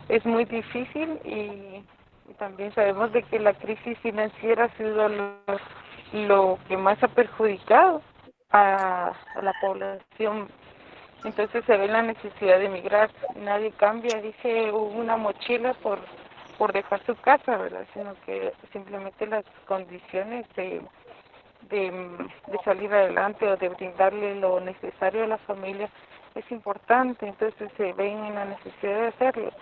es muy difícil, y también sabemos de que la crisis financiera ha sido lo que más ha perjudicado a la población. Entonces se ve la necesidad de emigrar. Nadie cambia, dice, una mochila por dejar su casa, ¿verdad? Sino que simplemente las condiciones de salir adelante o de brindarle lo necesario a la familia
es importante, entonces se ven en la necesidad de hacerlo.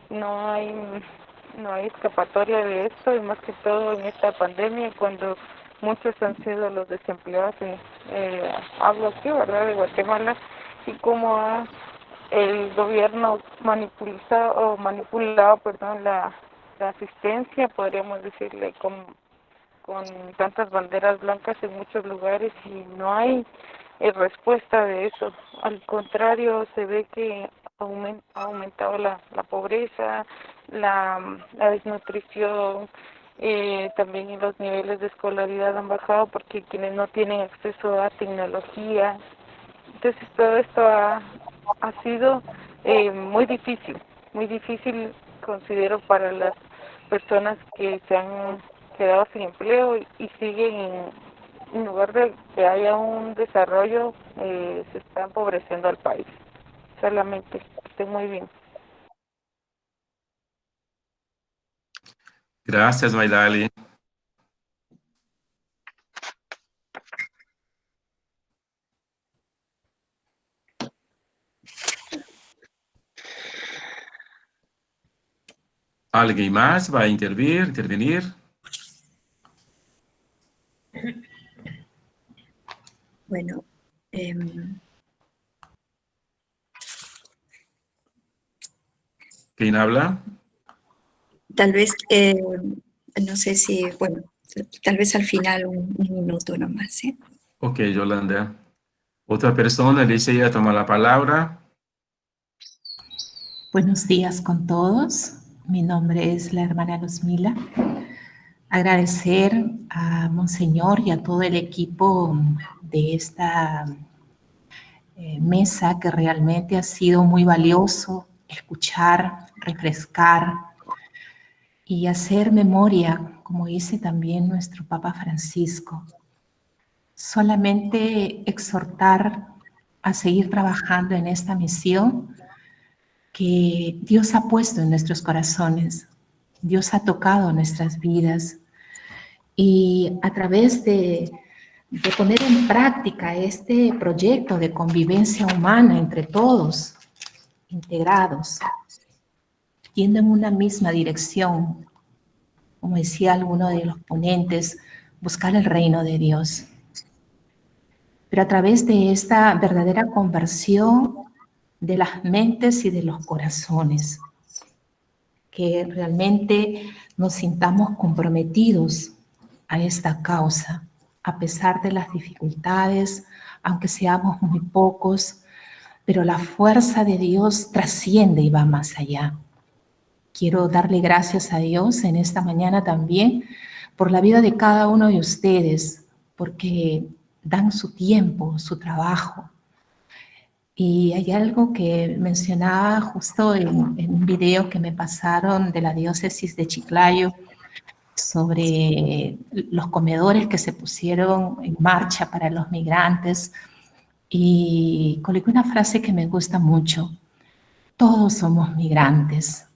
No hay escapatoria de esto, y más que todo en esta pandemia, cuando muchos han sido los desempleados. Hablo aquí, ¿verdad?, de Guatemala, y cómo el gobierno manipulado, la asistencia, podríamos decirle, con tantas banderas blancas en muchos lugares, y no hay respuesta de eso. Al contrario, se ve que ha aumentado la pobreza, la desnutrición, también los niveles de escolaridad han bajado porque quienes no tienen acceso a tecnología. Entonces todo esto ha sido muy difícil, considero, para las personas que se han quedado sin empleo y siguen, en lugar de que haya un desarrollo, se está empobreciendo al país. Solamente que esté muy bien.
Gracias, Maidali. ¿Alguien más va a intervenir?
Bueno,
¿Quién habla?
tal vez, no sé si, bueno, tal vez al final un minuto nomás, ¿sí?
Ok, Yolanda. ¿Otra persona desea tomar la palabra?
Buenos días con todos. Mi nombre es la hermana Luzmila. Agradecer a Monseñor y a todo el equipo de esta mesa, que realmente ha sido muy valioso escuchar, refrescar y hacer memoria, como dice también nuestro Papa Francisco. Solamente exhortar a seguir trabajando en esta misión que Dios ha puesto en nuestros corazones. Dios ha tocado nuestras vidas, y a través de poner en práctica este proyecto de convivencia humana entre todos, integrados, yendo en una misma dirección, como decía alguno de los ponentes, buscar el reino de Dios. Pero a través de esta verdadera conversión de las mentes y de los corazones, que realmente nos sintamos comprometidos a esta causa, a pesar de las dificultades, aunque seamos muy pocos, pero la fuerza de Dios trasciende y va más allá. Quiero darle gracias a Dios en esta mañana también por la vida de cada uno de ustedes, porque dan su tiempo, su trabajo. Y hay algo que mencionaba justo en un video que me pasaron de la diócesis de Chiclayo sobre los comedores que se pusieron en marcha para los migrantes, y coloqué una frase que me gusta mucho: todos somos migrantes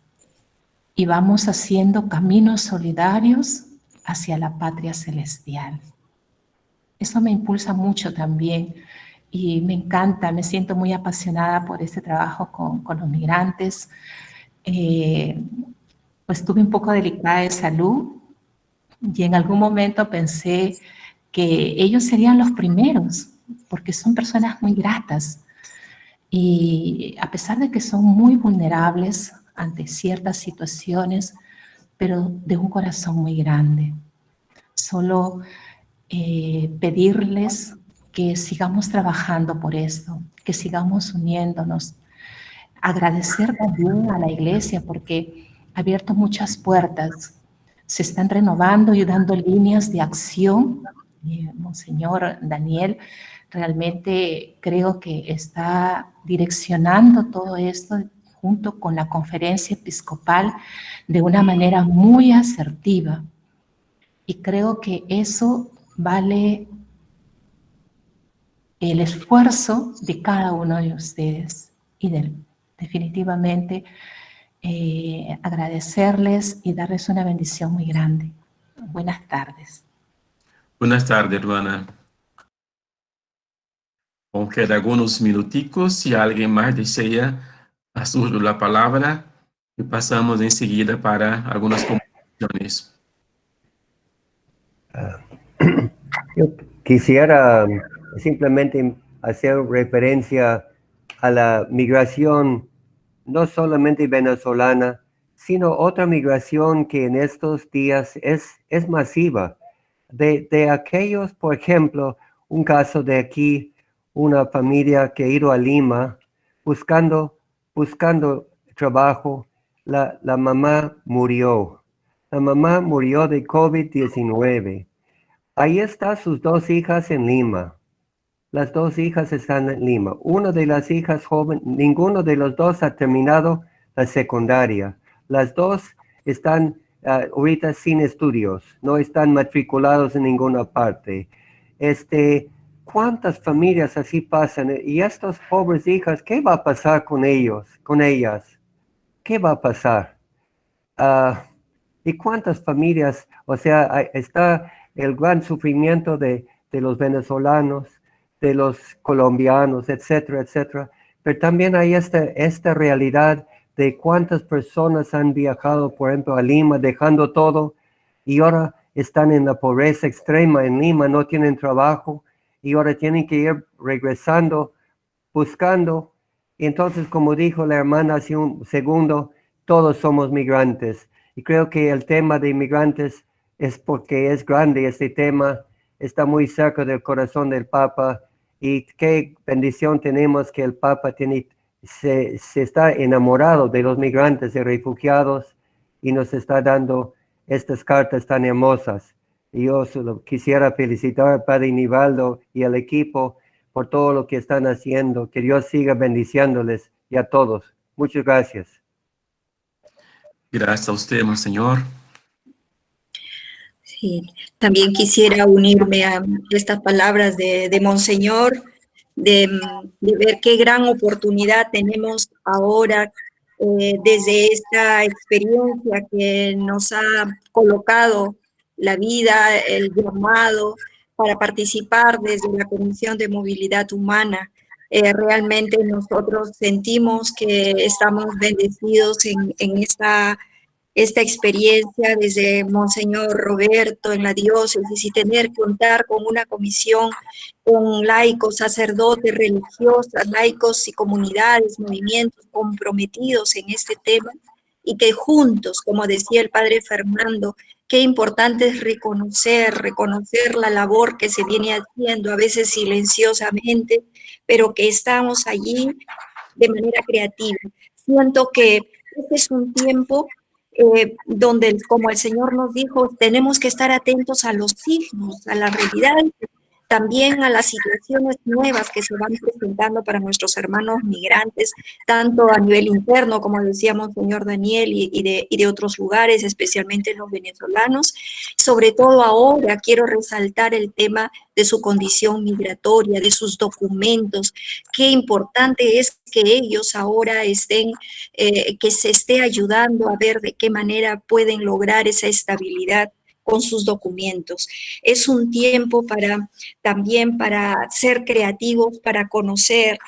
y vamos haciendo caminos solidarios hacia la patria celestial. Eso me impulsa mucho también y me encanta, me siento muy apasionada por este trabajo con los migrantes. Pues estuve un poco delicada de salud y en algún momento pensé que ellos serían los primeros, porque son personas muy gratas y a pesar de que son muy vulnerables ante ciertas situaciones, pero de un corazón muy grande. Solo pedirles que sigamos trabajando por esto, que sigamos uniéndonos. Agradecer también a la Iglesia porque ha abierto muchas puertas, se están renovando y dando líneas de acción. Monseñor Daniel realmente creo que está direccionando todo esto junto con la conferencia episcopal de una manera muy asertiva. Y creo que eso vale el esfuerzo de cada uno de ustedes y definitivamente agradecerles y darles una bendición muy grande. Buenas tardes.
Buenas tardes, hermana. Aún queda algunos minuticos, si alguien más desea hacer la palabra, y pasamos enseguida para algunas comunicaciones.
Yo quisiera simplemente hacer referencia a la migración, no solamente venezolana, sino otra migración que en estos días es masiva. De aquellos, por ejemplo, un caso de aquí, una familia que ha ido a Lima buscando trabajo, la mamá murió. La mamá murió de COVID-19. Ahí están sus dos hijas en Lima. Las dos hijas están en Lima. Una de las hijas joven, ninguno de los dos ha terminado la secundaria. Las dos están ahorita sin estudios, no están matriculados en ninguna parte. ¿Cuántas familias así pasan? Y estas pobres hijas, ¿qué va a pasar con ellos, con ellas? ¿Qué va a pasar? ¿Y cuántas familias? O sea, está el gran sufrimiento de los venezolanos, de los colombianos, etcétera, etcétera. Pero también hay esta realidad de cuántas personas han viajado, por ejemplo, a Lima, dejando todo, y ahora están en la pobreza extrema en Lima, no tienen trabajo, y ahora tienen que ir regresando, buscando. Y entonces, como dijo la hermana hace un segundo, todos somos migrantes. Y creo que el tema de inmigrantes es porque es grande. Este tema está muy cerca del corazón del Papa. Y qué bendición tenemos que el Papa se está enamorado de los migrantes, de refugiados, y nos está dando estas cartas tan hermosas. Y yo solo quisiera felicitar al Padre Nivaldo y al equipo por todo lo que están haciendo. Que Dios siga bendiciéndoles y a todos. Muchas gracias.
Gracias a usted, Monseñor.
Sí, también quisiera unirme a estas palabras de Monseñor, de ver qué gran oportunidad tenemos ahora desde esta experiencia que nos ha colocado la vida, el llamado para participar desde la Comisión de Movilidad Humana. Realmente nosotros sentimos que estamos bendecidos en esta experiencia desde Monseñor Roberto en la diócesis y tener que contar con una comisión con laicos, sacerdotes, religiosas, laicos y comunidades, movimientos comprometidos en este tema y que juntos, como decía el padre Fernando, qué importante es reconocer la labor que se viene haciendo, a veces silenciosamente, pero que estamos allí de manera creativa. Siento que este es un tiempo donde, como el Señor nos dijo, tenemos que estar atentos a los signos, a la realidad, también a las situaciones nuevas que se van presentando para nuestros hermanos migrantes, tanto a nivel interno, como decíamos, señor Daniel, y de otros lugares, especialmente los venezolanos. Sobre todo ahora quiero resaltar el tema de su condición migratoria, de sus documentos. Qué importante es que ellos ahora estén, que se esté ayudando a ver de qué manera pueden lograr esa estabilidad con sus documentos. Es un tiempo también para ser creativos, para conocer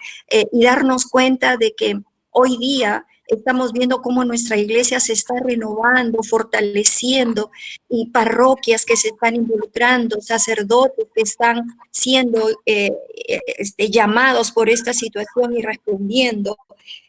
y darnos cuenta de que hoy día estamos viendo cómo nuestra iglesia se está renovando, fortaleciendo, y parroquias que se están involucrando, sacerdotes que están siendo llamados por esta situación y respondiendo.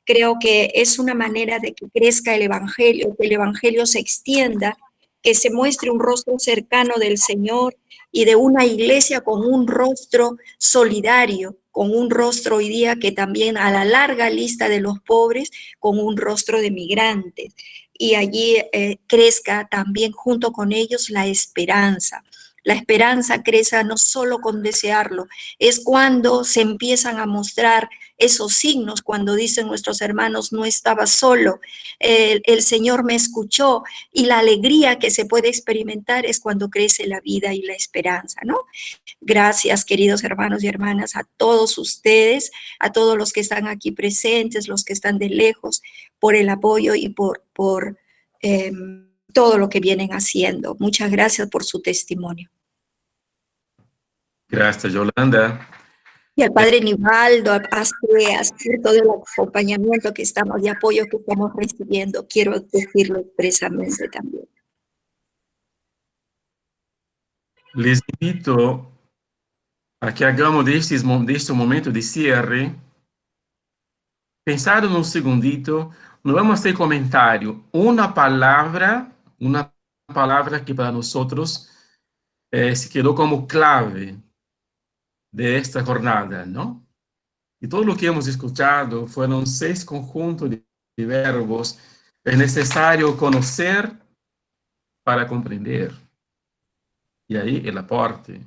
Creo que es una manera de que crezca el evangelio se extienda, que se muestre un rostro cercano del Señor y de una iglesia con un rostro solidario, con un rostro hoy día que también a la larga lista de los pobres, con un rostro de migrantes. Y allí crezca también junto con ellos la esperanza. La esperanza crece no solo con desearlo, es cuando se empiezan a mostrar esos signos, cuando dicen nuestros hermanos, no estaba solo, el Señor me escuchó, y la alegría que se puede experimentar es cuando crece la vida y la esperanza, ¿no? Gracias, queridos hermanos y hermanas, a todos ustedes, a todos los que están aquí presentes, los que están de lejos, por el apoyo y por todo lo que vienen haciendo. Muchas gracias por su testimonio.
Gracias, Yolanda.
Y al padre Nivaldo, a todo el acompañamiento que estamos, de apoyo que estamos recibiendo, quiero decirlo expresamente también.
Les invito a que hagamos de este momento de cierre, pensar un segundito, no vamos a hacer comentario, una palabra que para nosotros se quedó como clave de esta jornada, ¿no? Y todo lo que hemos escuchado fueron 6 conjuntos de verbos. Es necesario conocer para comprender. Y ahí el aporte.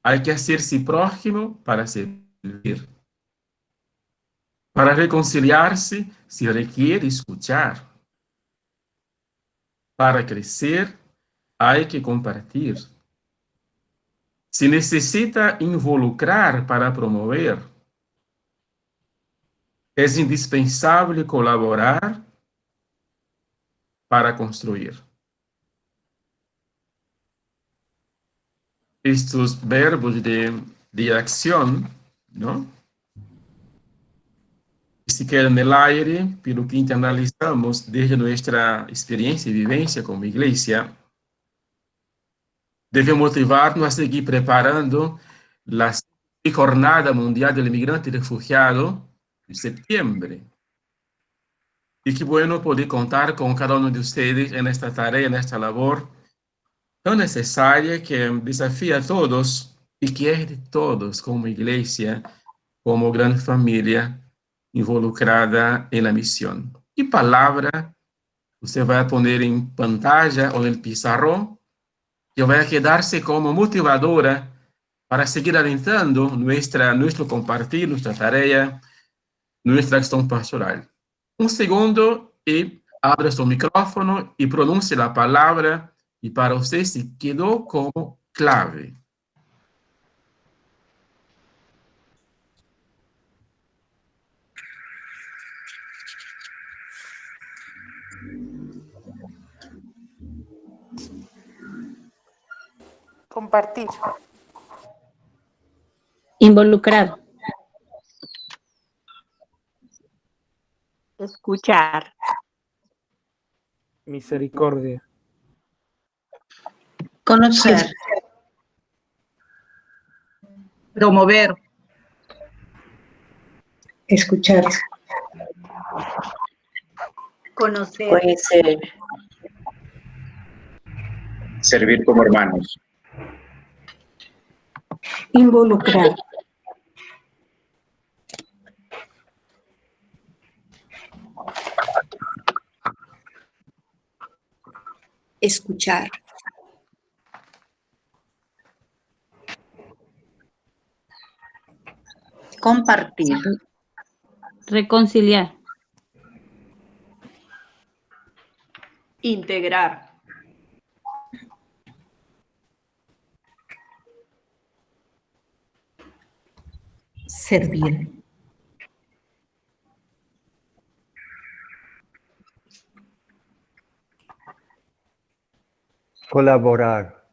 Hay que hacerse prójimo para servir. Para reconciliarse se requiere escuchar. Para crecer hay que compartir. Se necesita involucrar para promover. Es indispensable colaborar para construir. Estos verbos de acción, ¿no? Se quedan en el aire, pelo que analizamos desde nuestra experiencia y vivencia como iglesia, debe motivarnos a seguir preparando la Jornada Mundial del Migrante y Refugiado de septiembre. Y qué bueno poder contar con cada uno de ustedes en esta tarea, en esta labor tan necesaria que desafía a todos y que es de todos como iglesia, como gran familia involucrada en la misión. ¿Qué palabra usted va a poner en pantalla o en el pizarrón que va a quedarse como motivadora para seguir alentando nuestro compartir, nuestra tarea, nuestra acción pastoral? Un segundo y abra su micrófono y pronuncie la palabra y para usted se quedó como clave.
Compartir.
Involucrar.
Escuchar.
Misericordia.
Conocer. Promover.
Escuchar.
Conocer.
Servir como hermanos.
Involucrar.
Escuchar.
Compartir.
Reconciliar.
Integrar.
Servir.
Colaborar.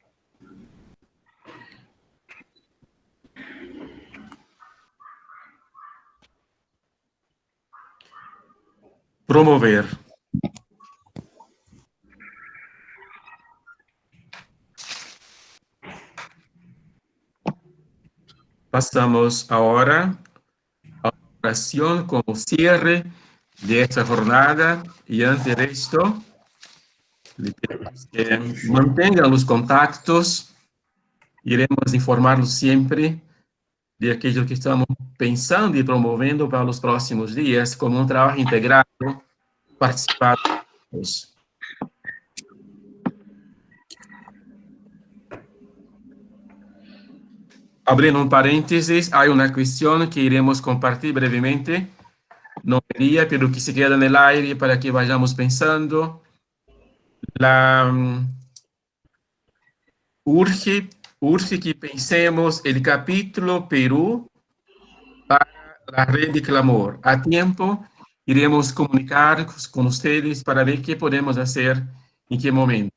Promover. Pasamos ahora a la oración como cierre de esta jornada y ante esto, le pedimos que mantengan los contactos, iremos informarlos siempre de aquello que estamos pensando y promoviendo para los próximos días como un trabajo integrado, participado. Abriendo un paréntesis, hay una cuestión que iremos compartir brevemente, no quería, pero que se queda en el aire para que vayamos pensando. Urge que pensemos el capítulo Perú para la red de clamor. A tiempo iremos comunicar con ustedes para ver qué podemos hacer en qué momento.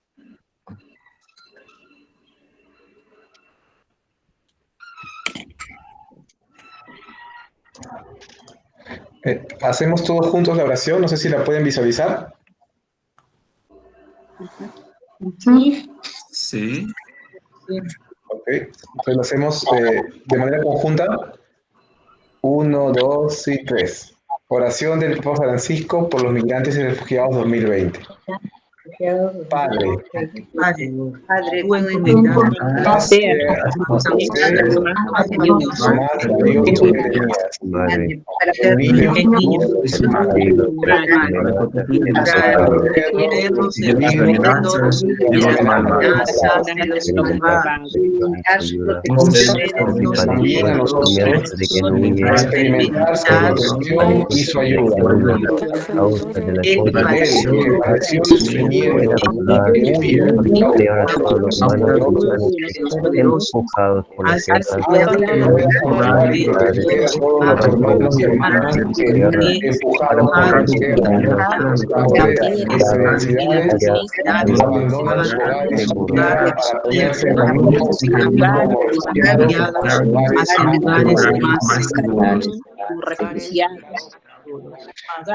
Hacemos todos juntos la oración, no sé si la pueden visualizar.
Sí.
Ok, entonces lo hacemos de manera conjunta. 1, 2 y 3. Oración del Papa Francisco por los migrantes y refugiados 2020. Padre,
tú encomendado
más a Dios que tenías. El niño también a nosotros a experimentar su protección y su ayuda. Él que padeció sufrimiento y huye
ahora todos los humanos empujados por la fuerza
todos los hermanos y hermanas que empujados por la izquierda, necesidades, abandonan sus hogares y su tierra para ponerse en camino como refugiados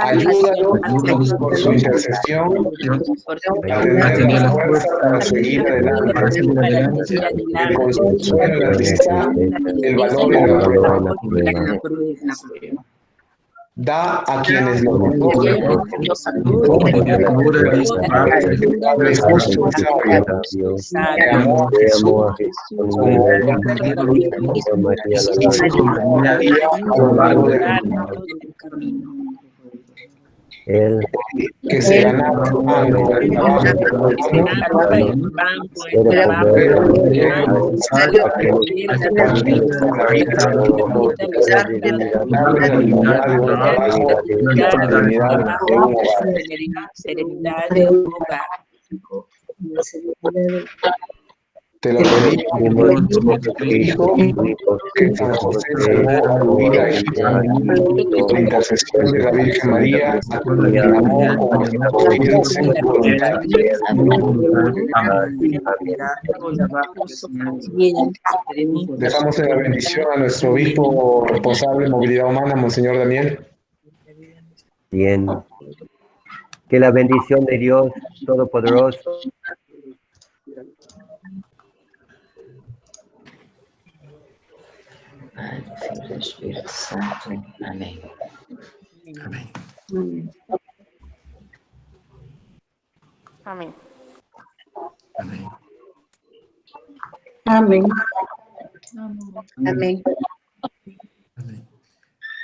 ayúdanos por su intercesión a tener la fuerza para seguir adelante, el consuelo en la tristeza, el valor en la prueba. Da a quienes lo tocan, Padre justo y sabio, que amó a Jesús como María a lo largo del camino. Que se ganaba el pan con el Te lo pedí, Hijo, que San José salvó a tu vida egipcia, por la intercesión de la Virgen María, a tu amor como obediencia y voluntad. Dejamos en la bendición a nuestro obispo responsable de movilidad humana, Monseñor Daniel.
Bien. Que la bendición de Dios Todopoderoso,
Espíritu Santo. Amén.
Amén.
Amén.
Amén.
Amén.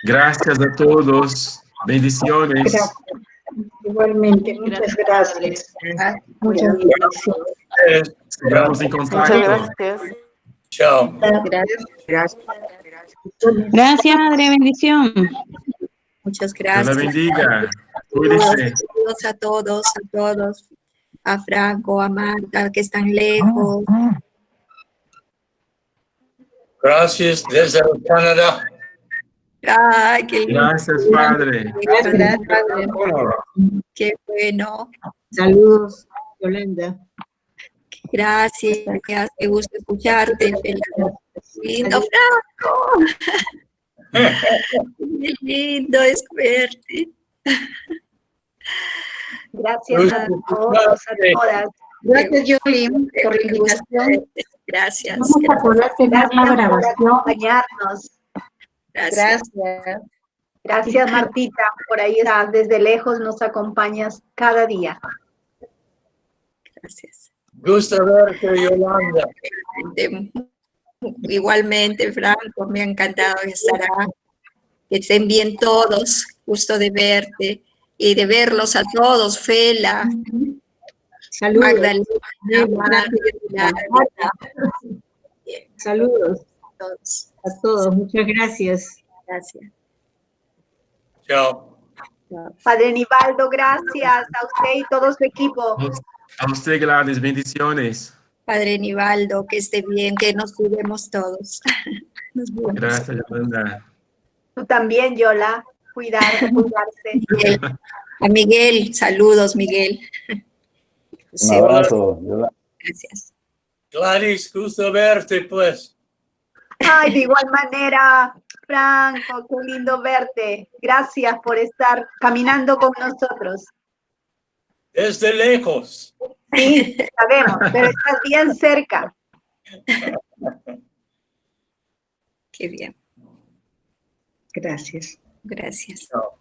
Gracias a todos. Bendiciones.
Gracias. Igualmente, muchas gracias. Muchas gracias.
Sigamos en contacto.
Muchas gracias.
Chao.
Gracias.
Gracias, Madre, bendición.
Muchas
Dios la
gracias.
bendiga. Cuídense.
Saludos a todos, a Franco, a Marta, que están lejos.
Gracias desde Canadá.
Ay, qué lindo.
Gracias, Padre.
Gracias, Padre. Qué bueno.
Saludos, Yolanda.
Gracias, qué gusto escucharte. Lindo, Franco. Qué lindo es verte.
Gracias a todos, a todas. Gracias, Yoli, por la invitación.
Gracias.
Vamos a poder tener la
Por
grabación.
acompañarnos.
Gracias.
Gracias, Martita, por ahí desde lejos nos acompañas cada día.
Gracias.
Gusto verte, Yolanda.
Igualmente, Franco, me ha encantado estar acá. Que estén bien todos, gusto de verte y de verlos a todos, Fela,
Saludos.
Magdalena,
Saludos
todos.
a todos. Muchas gracias.
Gracias.
Chao.
Padre Nivaldo, gracias a usted y todo su equipo.
A usted, Gladys, bendiciones.
Padre Nivaldo, que esté bien, que nos cuidemos todos. Nos cuidemos.
Gracias, Yolanda.
Tú también, Yola, cuidarse.
A Miguel, saludos, Miguel.
Un abrazo, Yolanda.
Gracias.
Gladys, gusto verte, pues.
Ay, de igual manera, Franco, qué lindo verte. Gracias por estar caminando con nosotros.
Desde lejos.
Sí, sabemos, pero estás bien cerca.
Qué bien.
Gracias.
Gracias.
Chao.